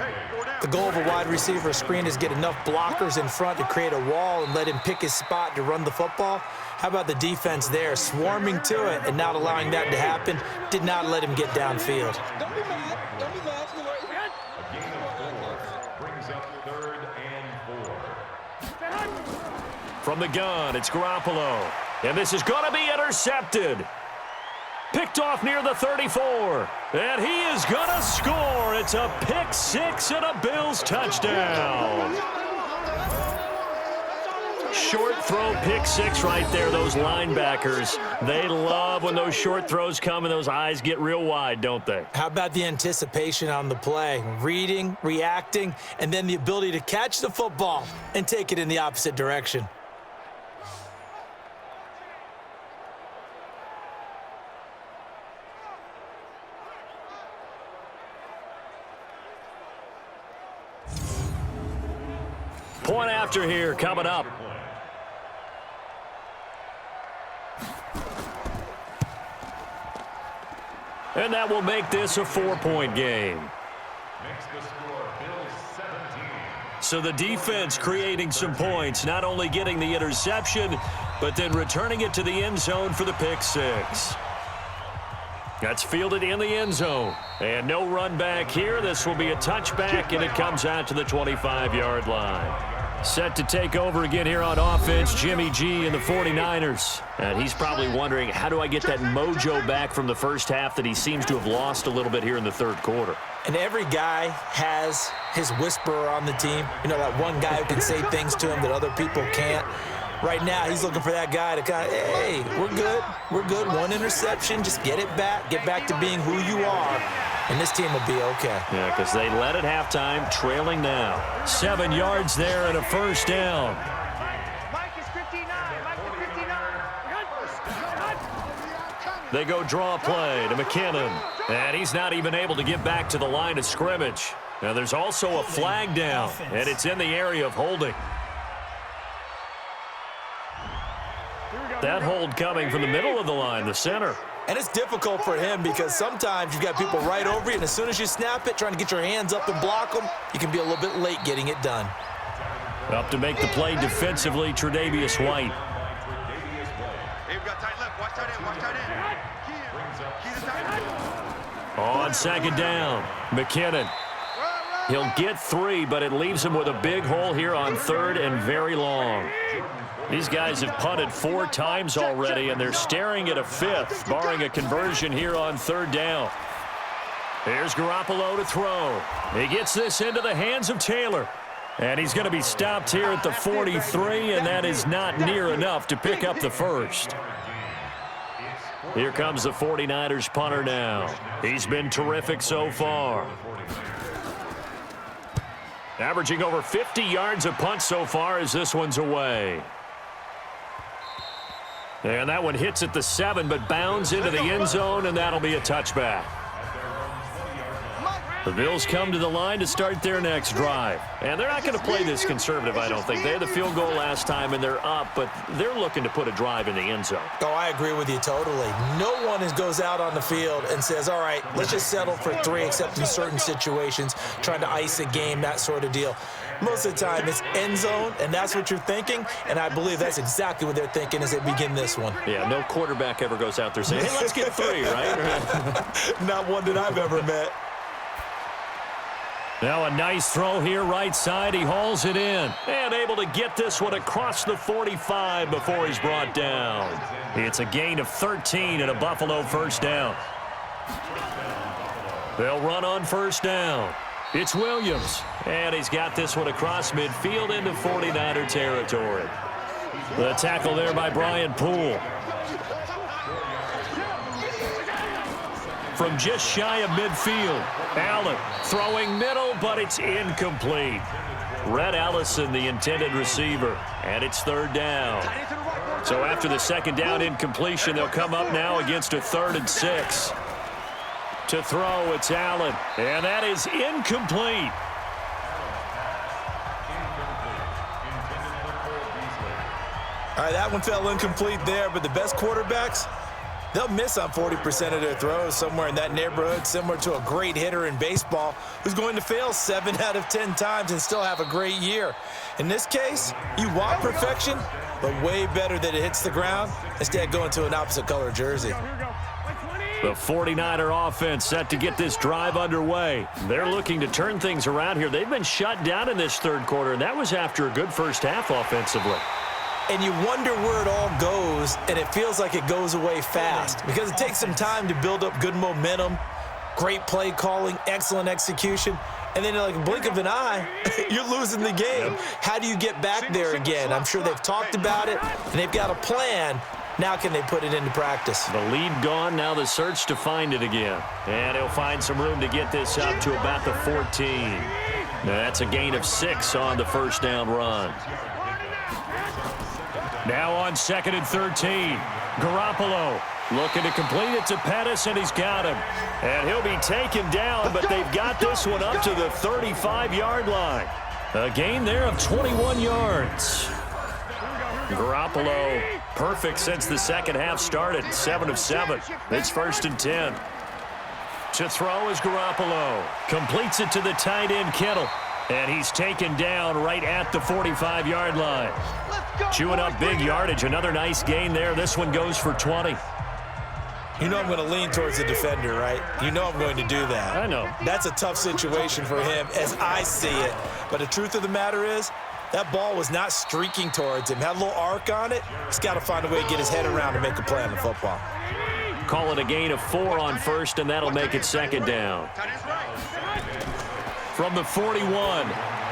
The goal of a wide receiver screen is get enough blockers in front to create a wall and let him pick his spot to run the football. How about the defense there, swarming to it and not allowing that to happen? Did not let him get downfield. Don't be mad. Don't be mad. From the gun, it's Garoppolo. And this is going to be intercepted. Picked off near the 34. And he is going to score. It's a pick 6 and a Bills touchdown. Short throw, pick 6 right there. Those linebackers, they love when those short throws come and those eyes get real wide, don't they? How about the anticipation on the play? Reading, reacting, and then the ability to catch the football and take it in the opposite direction. Point after here coming up. And that will make this a 4-point game. So the defense creating some points, not only getting the interception, but then returning it to the end zone for the pick 6. That's fielded in the end zone. And no run back here. This will be a touchback, and it comes out to the 25-yard line. Set to take over again here on offense, Jimmy G and the 49ers. And he's probably wondering, how do I get that mojo back from the first half that he seems to have lost a little bit here in the third quarter? And every guy has his whisperer on the team. You know, that one guy who can say things to him that other people can't. Right now, he's looking for that guy to kind of, hey, we're good. We're good. 1 interception. Just get it back. Get back to being who you are. And this team will be okay. Yeah, because they led at halftime, trailing now. 7 yards there and a first down. Mike is 59. Mike is 59. They go draw play to McKinnon. And he's not even able to get back to the line of scrimmage. Now, there's also a flag down, and it's in the area of holding. That hold coming from the middle of the line, the center. And it's difficult for him because sometimes you've got people right over you, and as soon as you snap it, trying to get your hands up and block them, you can be a little bit late getting it done. Up to make the play defensively, Tre'Davious White. Hey, we've got tight left. Watch tight end. Watch tight end. Key to tight end. On second down, McKinnon. He'll get 3, but it leaves him with a big hole here on third and very long. These guys have punted 4 times already, and they're staring at a 5th, barring a conversion here on third down. Here's Garoppolo to throw. He gets this into the hands of Taylor. And he's going to be stopped here at the 43, and that is not near enough to pick up the first. Here comes the 49ers punter now. He's been terrific so far. Averaging over 50 yards a punt so far as this one's away. And that one hits at the 7, but bounds into the end zone, and that'll be a touchback. The Bills come to the line to start their next drive. And they're not going to play this conservative, I don't think. They had the field goal last time, and they're up, but they're looking to put a drive in the end zone. Oh, I agree with you totally. No one goes out on the field and says, all right, let's just settle for 3, except in certain situations, trying to ice a game, that sort of deal. Most of the time, it's end zone, and that's what you're thinking, and I believe that's exactly what they're thinking as they begin this one. Yeah, no quarterback ever goes out there saying, hey, let's get 3, right? Not one that I've ever met. Now a nice throw here right side. He hauls it in. And able to get this one across the 45 before he's brought down. It's a gain of 13 and a Buffalo first down. They'll run on first down. It's Williams, and he's got this one across midfield into 49er territory. The tackle there by Brian Poole. From just shy of midfield, Allen throwing middle, but it's incomplete. Rhett Allison, the intended receiver, and it's third down. So after the second down incompletion, they'll come up now against a 3rd and 6. To throw, it's Allen, and that is incomplete. All right, that one fell incomplete there, but the best quarterbacks, they'll miss on 40% of their throws, somewhere in that neighborhood, similar to a great hitter in baseball who's going to fail 7 out of 10 times and still have a great year. In this case, you want perfection, but way better that it hits the ground instead of going to an opposite color jersey. The 49er offense set to get this drive underway. They're looking to turn things around here. They've been shut down in this third quarter, and that was after a good first half offensively. And you wonder where it all goes, and it feels like it goes away fast because it takes some time to build up good momentum, great play calling, excellent execution, and then like a blink of an eye, you're losing the game. How do you get back there again? I'm sure they've talked about it, and they've got a plan. Now can they put it into practice? The lead gone, now the search to find it again. And he'll find some room to get this up to about the 14. That's a gain of 6 on the first down run. Now on 2nd and 13. Garoppolo looking to complete it to Pettis, and he's got him. And he'll be taken down, but they've got this one up to the 35-yard line. A gain there of 21 yards. Garoppolo, perfect since the second half started, 7 of 7. It's 1st and 10. To throw is Garoppolo. Completes it to the tight end, Kittle. And he's taken down right at the 45-yard line. Chewing up big yardage. Another nice gain there. This one goes for 20. You know I'm going to lean towards the defender, right? You know I'm going to do that. I know. That's a tough situation for him as I see it. But the truth of the matter is, that ball was not streaking towards him. Had a little arc on it. He's got to find a way to get his head around and make a play on the football. Call it a gain of 4 on first, and that'll make it 2nd down. From the 41,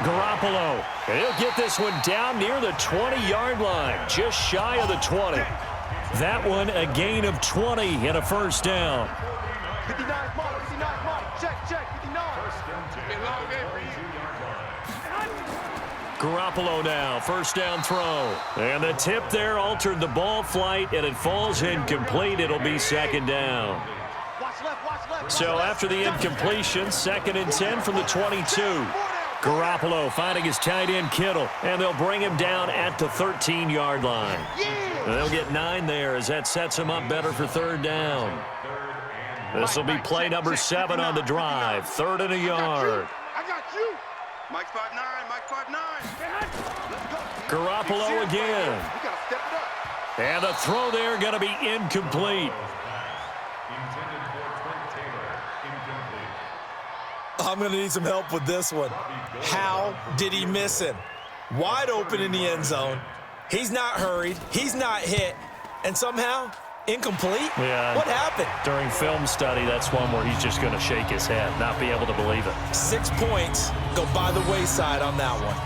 Garoppolo. He'll get this one down near the 20-yard line, just shy of the 20. That one a gain of 20 and a first down. 59 mark, 59 mark. Check, 59. Garoppolo now, first down throw. And the tip there altered the ball flight, and it falls incomplete. It'll be 2nd down. So after the incompletion, 2nd and 10 from the 22. Garoppolo finding his tight end, Kittle, and they'll bring him down at the 13-yard line. And they'll get 9 there as that sets him up better for 3rd down. This will be play number 7 on the drive, 3rd and a yard. I got you. Mike 5'9", Mike 5'9". Garoppolo again. We gotta step it up. And the throw there going to be incomplete. I'm going to need some help with this one. How did he miss him? Wide open in the end zone. He's not hurried. He's not hit. And somehow, incomplete? Yeah. What happened? During film study, that's one where he's just going to shake his head, not be able to believe it. 6 points go by the wayside on that one.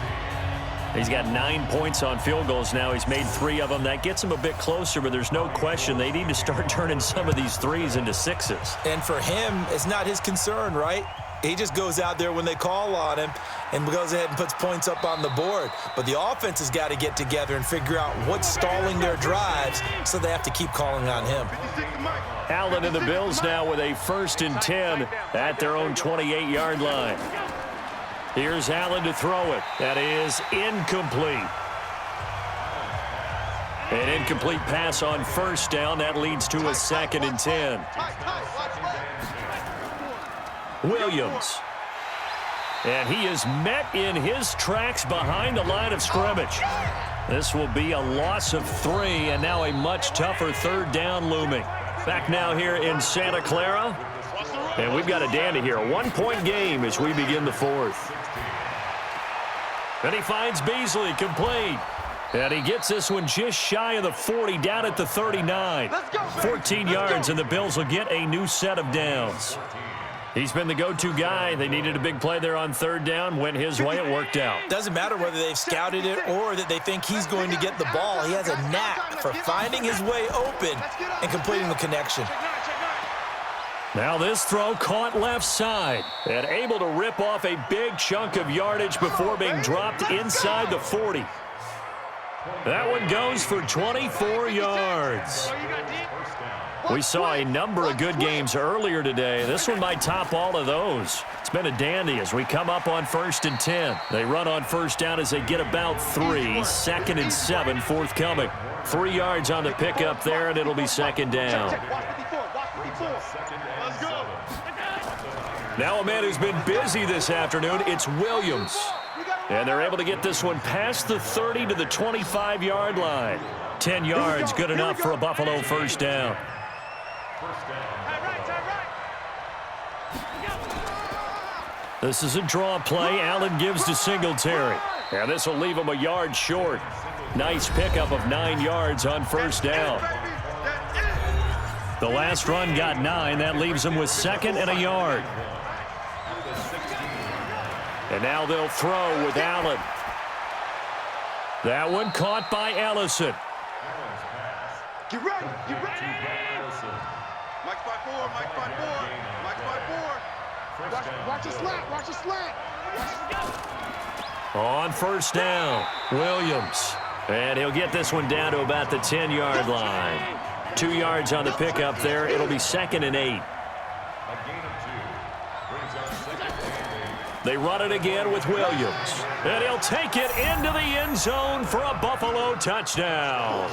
He's got 9 points on field goals now. He's made 3 of them. That gets him a bit closer, but there's no question they need to start turning some of these 3s into 6s. And for him, it's not his concern, right? He just goes out there when they call on him and goes ahead and puts points up on the board. But the offense has got to get together and figure out what's stalling their drives, so they have to keep calling on him. Allen and the Bills now with a 1st and 10 at their own 28-yard line. Here's Allen to throw it. That is incomplete. An incomplete pass on first down. That leads to a 2nd and 10. Williams. And he is met in his tracks behind the line of scrimmage. This will be a loss of 3, and now a much tougher 3rd down looming. Back now here in Santa Clara. And we've got a dandy here. A 1-point game as we begin the 4th. And he finds Beasley complete. And he gets this one just shy of the 40, down at the 39. 14 yards, and the Bills will get a new set of downs. He's been the go-to guy. They needed a big play there on third down. Went his way. It worked out. Doesn't matter whether they've scouted it or that they think he's going to get the ball. He has a knack for finding his way open and completing the connection. Now this throw caught left side and able to rip off a big chunk of yardage before being dropped inside the 40. That one goes for 24 yards. We saw a number of good games earlier today. This one might top all of those. It's been a dandy as we come up on 1st and 10. They run on first down as they get about 3. 2nd and 7 forthcoming. 3 yards on the pickup there, and it'll be 2nd down. Now a man who's been busy this afternoon, it's Williams. And they're able to get this one past the 30 to the 25-yard line. 10 yards, good enough for a Buffalo first down. This is a draw play. Allen gives to Singletary. And this will leave him a yard short. Nice pickup of 9 yards on first down. The last run got 9. That leaves him with 2nd and a yard. And now they'll throw with Allen. That one caught by Ellison. Get ready, get ready. Mike 5-4, Mike 5-4, Mike 5-4. Watch the slant, watch the slant. On first down, Williams. And he'll get this one down to about the 10-yard line. 2 yards on the pickup there. It'll be 2nd and 8. They run it again with Williams. And he'll take it into the end zone for a Buffalo touchdown.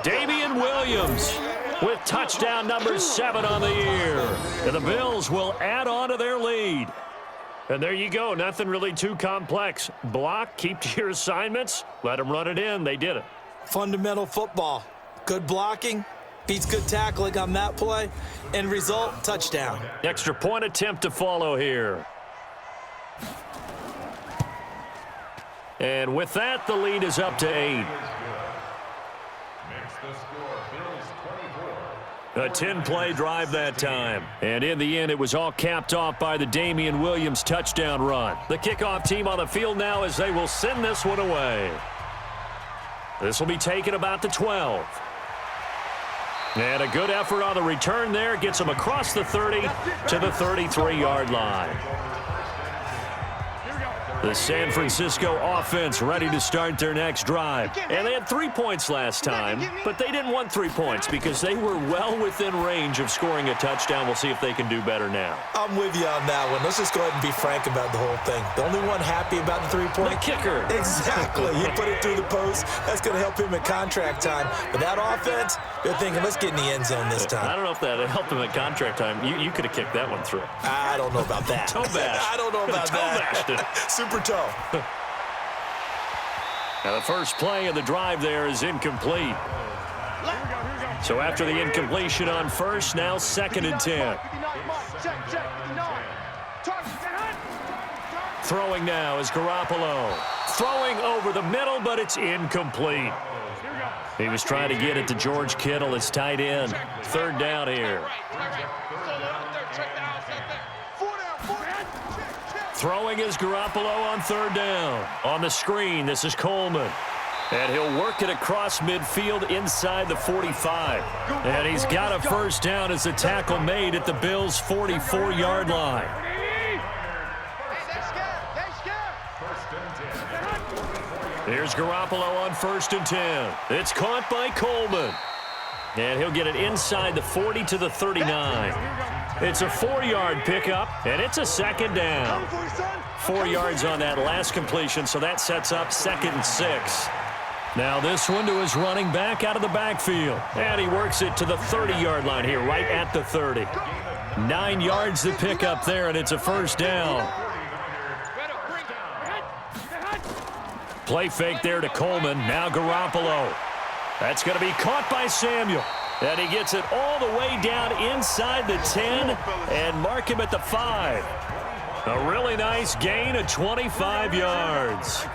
Damian Williams with touchdown number 7 on the year. And the Bills will add on to their lead. And there you go. Nothing really too complex. Block, keep to your assignments, let them run it in. They did it. Fundamental football. Good blocking, beats good tackling on that play. End result, touchdown. Extra point attempt to follow here. And with that, the lead is up to 8. A 10-play drive that time. And in the end, it was all capped off by the Damian Williams touchdown run. The kickoff team on the field now as they will send this one away. This will be taken about the 12. And a good effort on the return there. Gets them across the 30 to the 33-yard line. The San Francisco offense ready to start their next drive. And they had 3 points last time, but they didn't want 3 points because they were well within range of scoring a touchdown. We'll see if they can do better now. I'm with you on that one. Let's just go ahead and be frank about the whole thing. The only one happy about the 3-point? The kicker. Exactly. He put it through the post. That's going to help him at contract time. But that offense, they're thinking, let's get in the end zone this time. I don't know if that helped him at contract time. You could have kicked that one through. I don't know about that. Toe bash. I don't know about that. Toe bashed it. Super toe. Now the first play of the drive there is incomplete. So after the incompletion on first, now 2nd and 10. Throwing now is Garoppolo. Throwing over the middle, but it's incomplete. He was trying to get it to George Kittle, his tight end. 3rd down here. Throwing is Garoppolo on 3rd down. On the screen, this is Coleman. And he'll work it across midfield inside the 45. And he's got a first down as the tackle made at the Bills' 44-yard line. Here's Garoppolo on 1st and 10. It's caught by Coleman. And he'll get it inside the 40 to the 39. It's a 4-yard pickup, and it's a 2nd down. 4 yards on that last completion, so that sets up 2nd and 6. Now this one to his running back out of the backfield. And he works it to the 30-yard line here, right at the 30. 9 yards to pick up there, and it's a first down. Play fake there to Coleman. Now Garoppolo. That's going to be caught by Samuel. And he gets it all the way down inside the 10 and mark him at the 5. A really nice gain of 25 yards.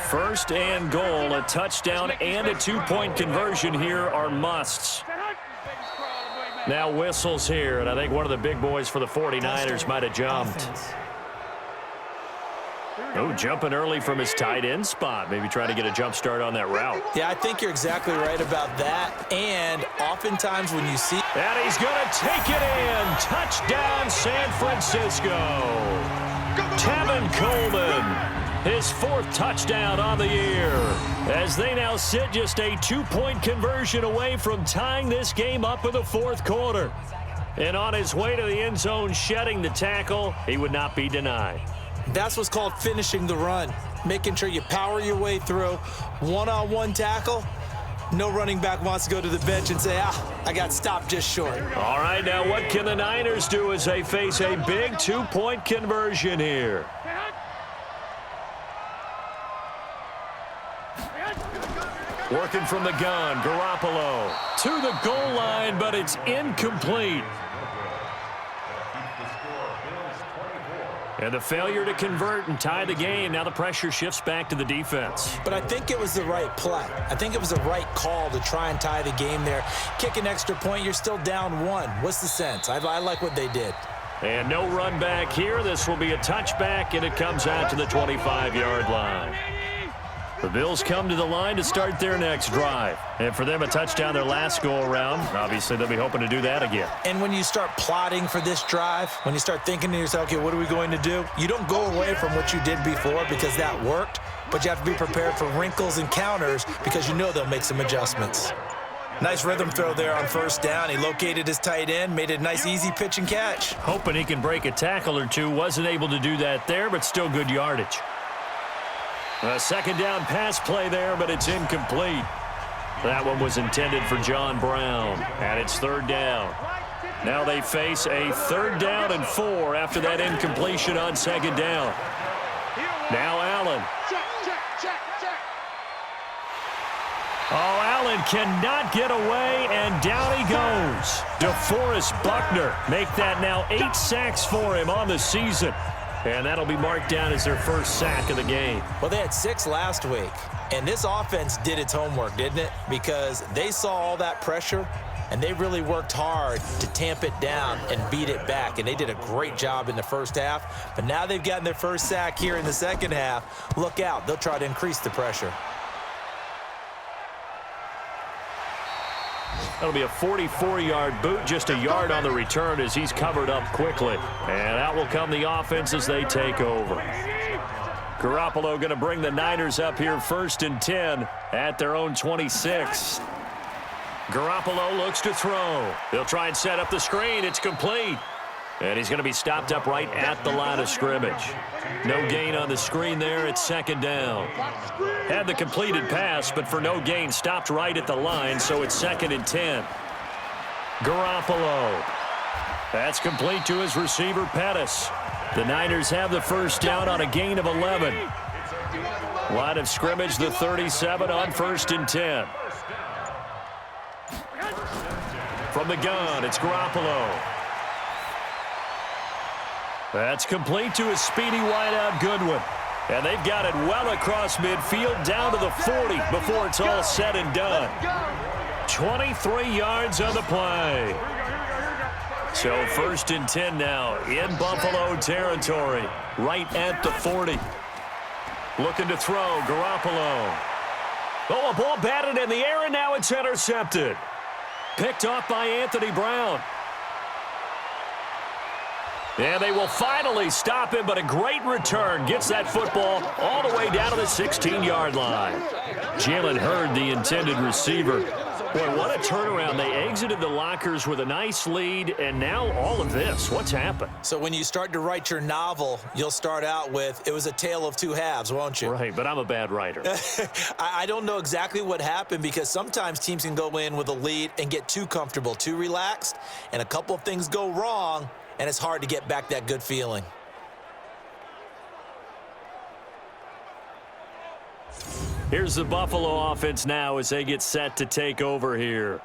1st and goal, a touchdown and a 2-point conversion here are musts. Now whistles here, and I think one of the big boys for the 49ers might have jumped. Offense. Oh, jumping early from his tight end spot. Maybe trying to get a jump start on that route. Yeah, I think you're exactly right about that. And oftentimes when you see... And he's going to take it in. Touchdown, San Francisco. Tevin Coleman, his 4th touchdown on the year, as they now sit just a 2-point conversion away from tying this game up in the 4th quarter. And on his way to the end zone, shedding the tackle, he would not be denied. That's what's called finishing the run, making sure you power your way through. One-on-one tackle. No running back wants to go to the bench and say, I got stopped just short. All right, now what can the Niners do as they face a big 2-point conversion here? Working from the gun, Garoppolo to the goal line, but it's incomplete. And the failure to convert and tie the game. Now the pressure shifts back to the defense. But I think it was the right play. I think it was the right call to try and tie the game there. Kick an extra point, you're still down 1. What's the sense? I like what they did. And no run back here. This will be a touchback, and it comes out to the 25-yard line. The Bills come to the line to start their next drive. And for them, a touchdown their last go-around. Obviously, they'll be hoping to do that again. And when you start plotting for this drive, when you start thinking to yourself, okay, what are we going to do? You don't go away from what you did before because that worked, but you have to be prepared for wrinkles and counters because you know they'll make some adjustments. Nice rhythm throw there on 1st down. He located his tight end, made it a nice, easy pitch and catch. Hoping he can break a tackle or two. Wasn't able to do that there, but still good yardage. A 2nd down pass play there, but it's incomplete. That one was intended for John Brown, and it's 3rd down. Now they face a 3rd down and 4 after that incompletion on 2nd down. Now Allen. Oh, Allen cannot get away, and down he goes. DeForest Buckner make that now 8 sacks for him on the season. And that'll be marked down as their 1st sack of the game. Well, they had 6 last week, and this offense did its homework, didn't it? Because they saw all that pressure, and they really worked hard to tamp it down and beat it back. And they did a great job in the 1st half. But now they've gotten their 1st sack here in the 2nd half. Look out. They'll try to increase the pressure. That'll be a 44-yard boot, just a yard on the return as he's covered up quickly. And out will come the offense as they take over. Garoppolo going to bring the Niners up here 1st and 10 at their own 26. Garoppolo looks to throw. They'll try and set up the screen. It's complete. And he's going to be stopped up right at the line of scrimmage. No gain on the screen there. It's 2nd down. Had the completed pass, but for no gain, stopped right at the line, so it's 2nd and 10. Garoppolo. That's complete to his receiver, Pettis. The Niners have the 1st down on a gain of 11. Line of scrimmage, the 37 on 1st and 10. From the gun, it's Garoppolo. That's complete to his speedy wideout, Goodwin. And they've got it well across midfield, down to the 40 before it's all said and done. 23 yards on the play. So 1st and 10 now in Buffalo territory, right at the 40. Looking to throw, Garoppolo. Oh, a ball batted in the air, and now it's intercepted. Picked off by Anthony Brown. And they will finally stop him, but a great return gets that football all the way down to the 16-yard line. Jalen Hurd, the intended receiver. Boy, what a turnaround. They exited the lockers with a nice lead, and now all of this. What's happened? So when you start to write your novel, you'll start out with, it was a tale of 2 halves, won't you? Right, but I'm a bad writer. I don't know exactly what happened because sometimes teams can go in with a lead and get too comfortable, too relaxed, and a couple of things go wrong, and it's hard to get back that good feeling. Here's the Buffalo offense now as they get set to take over here.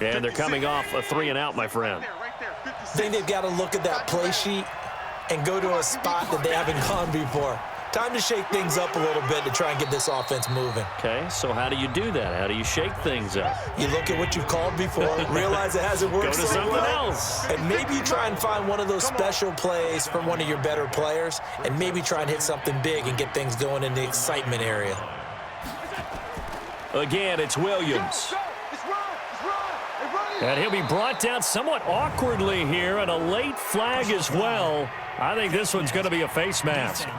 And they're coming off a 3-and-out, my friend. I think they've got to look at that play sheet and go to a spot that they haven't gone before. Time to shake things up a little bit to try and get this offense moving. Okay, so how do you do that? How do you shake things up? You look at what you've called before, realize it hasn't worked Go to so something well, else. and maybe you try and find one of those special plays from one of your better players, and maybe try and hit something big and get things going in the excitement area. Again, it's Williams. And he'll be brought down somewhat awkwardly here, and a late flag as well. I think this one's going to be a face mask.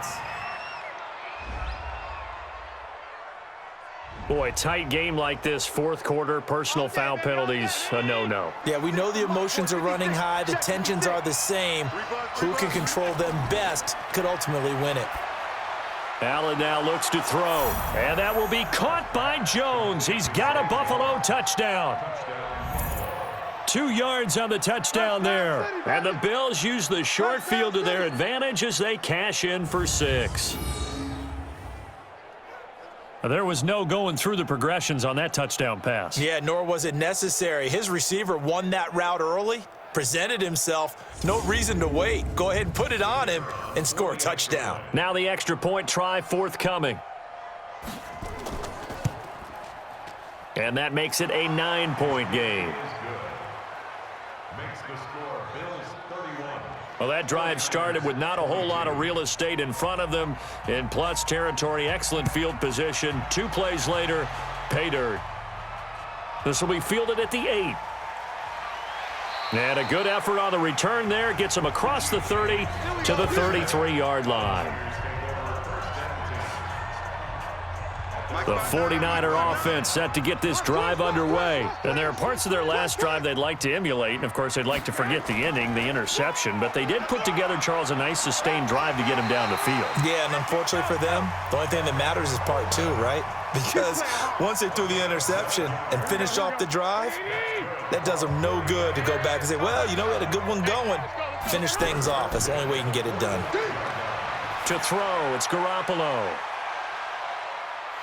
Boy, tight game like this, fourth quarter, personal foul penalties, a no-no. Yeah, we know the emotions are running high, the tensions are the same. Who can control them best could ultimately win it. Allen now looks to throw, and that will be caught by Jones. He's got a Buffalo touchdown. 2 yards on the touchdown there. And the Bills use the short field to their advantage as they cash in for 6. There was no going through the progressions on that touchdown pass. Yeah, nor was it necessary. His receiver won that route early, presented himself. No reason to wait. Go ahead and put it on him and score a touchdown. Now the extra point try forthcoming. And that makes it a 9-point game. Well, that drive started with not a whole lot of real estate in front of them. In plus territory, excellent field position. 2 plays later, pay dirt. This will be fielded at the 8. And a good effort on the return there. Gets him across the 30 to the 33-yard line. The 49er offense set to get this drive underway. And there are parts of their last drive they'd like to emulate. And, of course, they'd like to forget the ending, the interception. But they did put together, Charles, a nice sustained drive to get him down the field. Yeah, and unfortunately for them, the only thing that matters is part 2, right? Because once they threw the interception and finished off the drive, that does them no good to go back and say, well, you know, we had a good one going. Finish things off. That's the only way you can get it done. To throw, it's Garoppolo.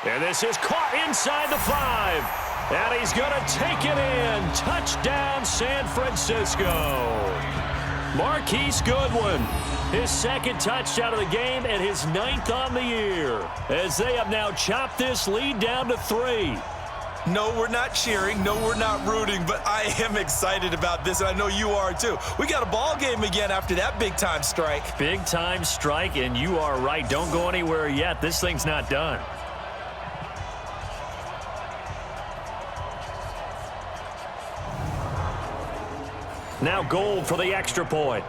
And this is caught inside the 5. And he's going to take it in. Touchdown, San Francisco. Marquise Goodwin, his second touchdown of the game and his 9th on the year, as they have now chopped this lead down to 3. No, we're not cheering. No, we're not rooting. But I am excited about this, and I know you are too. We got a ball game again after that big-time strike. Big-time strike, and you are right. Don't go anywhere yet. This thing's not done. Now Gold for the extra point.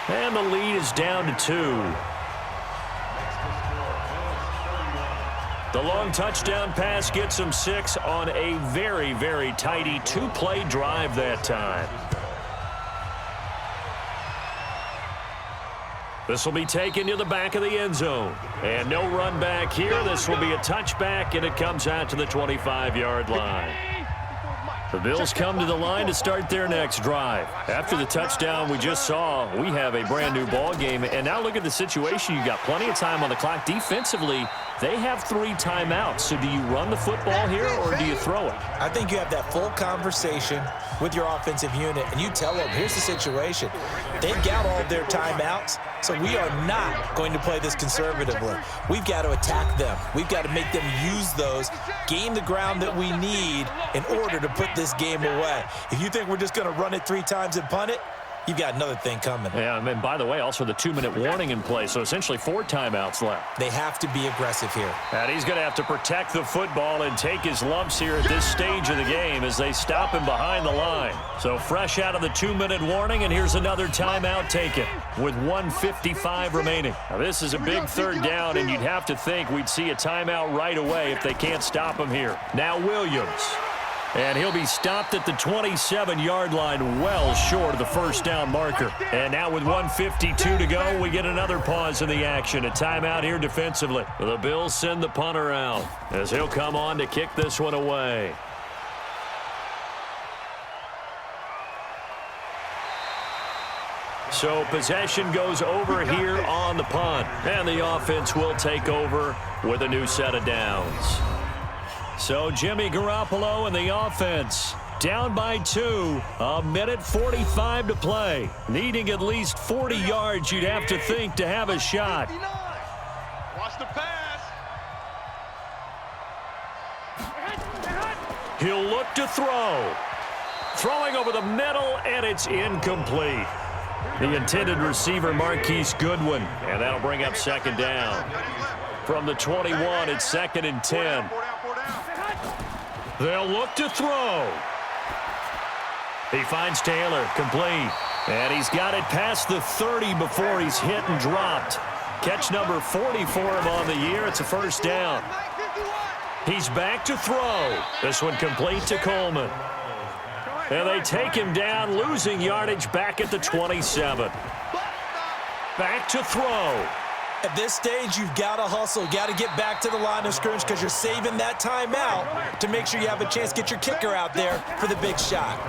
And the lead is down to 2. The long touchdown pass gets them 6 on a very, very tidy 2-play drive that time. This will be taken to the back of the end zone. And no run back here. This will be a touchback, and it comes out to the 25-yard line. The Bills come to the line to start their next drive. After the touchdown we just saw, we have a brand-new ball game. And now look at the situation. You've got plenty of time on the clock. Defensively, they have 3 timeouts. So do you run the football here, or do you throw it? I think you have that full conversation with your offensive unit, and you tell them, here's the situation. They've got all of their timeouts, so we are not going to play this conservatively. We've got to attack them. We've got to make them use those, gain the ground that we need in order to put this game away. If you think we're just going to run it 3 times and punt it, you've got another thing coming. Yeah, and by the way, also the 2-minute warning in play, so essentially 4 timeouts left. They have to be aggressive here. And he's going to have to protect the football and take his lumps here at this stage of the game as they stop him behind the line. So fresh out of the 2-minute warning, and here's another timeout taken with 1:55 remaining. Now this is a big 3rd down, and you'd have to think we'd see a timeout right away if they can't stop him here. Now Williams. And he'll be stopped at the 27-yard line, well short of the first down marker. And now with 1:52 to go, we get another pause in the action. A timeout here defensively. The Bills send the punter out as he'll come on to kick this one away. So possession goes over here on the punt. And the offense will take over with a new set of downs. So Jimmy Garoppolo and the offense down by 2, 1:45 to play. Needing at least 40 yards, you'd have to think, to have a shot. Watch the pass. He'll look to throw. Throwing over the middle, and it's incomplete. The intended receiver, Marquise Goodwin, and that'll bring up second down. From the 21, it's 2nd and 10. They'll look to throw. He finds Taylor, complete. And he's got it past the 30 before he's hit and dropped. Catch number 40 for him on the year. It's a first down. He's back to throw. This one complete to Coleman. And they take him down, losing yardage back at the 27. Back to throw. At this stage, you've got to hustle. Got to get back to the line of scrimmage because you're saving that timeout to make sure you have a chance to get your kicker out there for the big shot.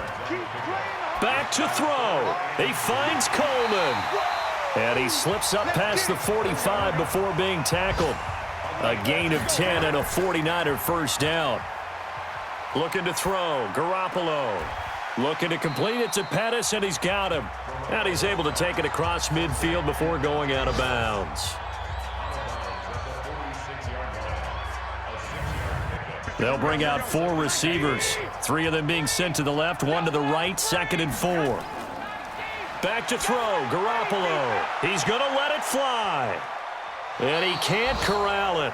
Back to throw. He finds Coleman. And he slips up past the 45 before being tackled. A gain of 10 and a 49er first down. Looking to throw. Garoppolo. Looking to complete it to Pettis, and he's got him. And he's able to take it across midfield before going out of bounds. They'll bring out 4 receivers, 3 of them being sent to the left, 1 to the right, 2nd and 4. Back to throw, Garoppolo. He's going to let it fly. And he can't corral it.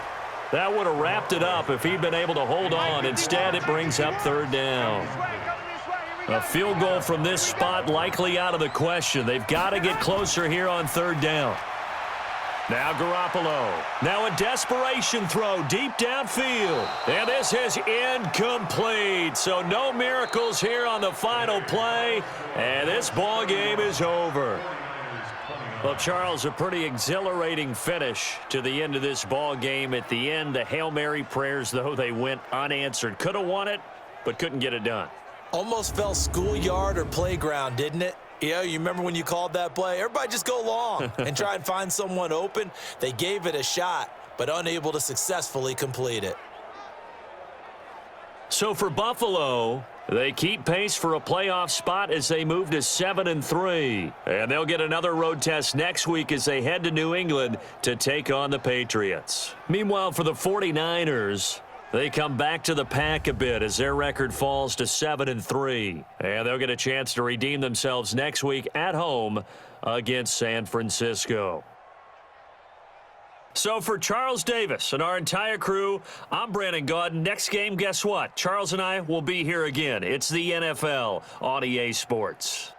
That would have wrapped it up if he'd been able to hold on. Instead, it brings up 3rd down. A field goal from this spot likely out of the question. They've got to get closer here on 3rd down. Now Garoppolo. Now a desperation throw deep downfield. And this is incomplete. So no miracles here on the final play. And this ball game is over. Well, Charles, a pretty exhilarating finish to the end of this ball game. At the end, the Hail Mary prayers, though, they went unanswered. Could have won it, but couldn't get it done. Almost felt schoolyard or playground, didn't it? Yeah, you remember when you called that play? Everybody just go long and try and find someone open. They gave it a shot, but unable to successfully complete it. So for Buffalo, they keep pace for a playoff spot as they move to 7-3. And they'll get another road test next week as they head to New England to take on the Patriots. Meanwhile, for the 49ers, they come back to the pack a bit as their record falls to 7-3. And they'll get a chance to redeem themselves next week at home against San Francisco. So for Charles Davis and our entire crew, I'm Brandon Gaudin. Next game, guess what? Charles and I will be here again. It's the NFL on EA Sports.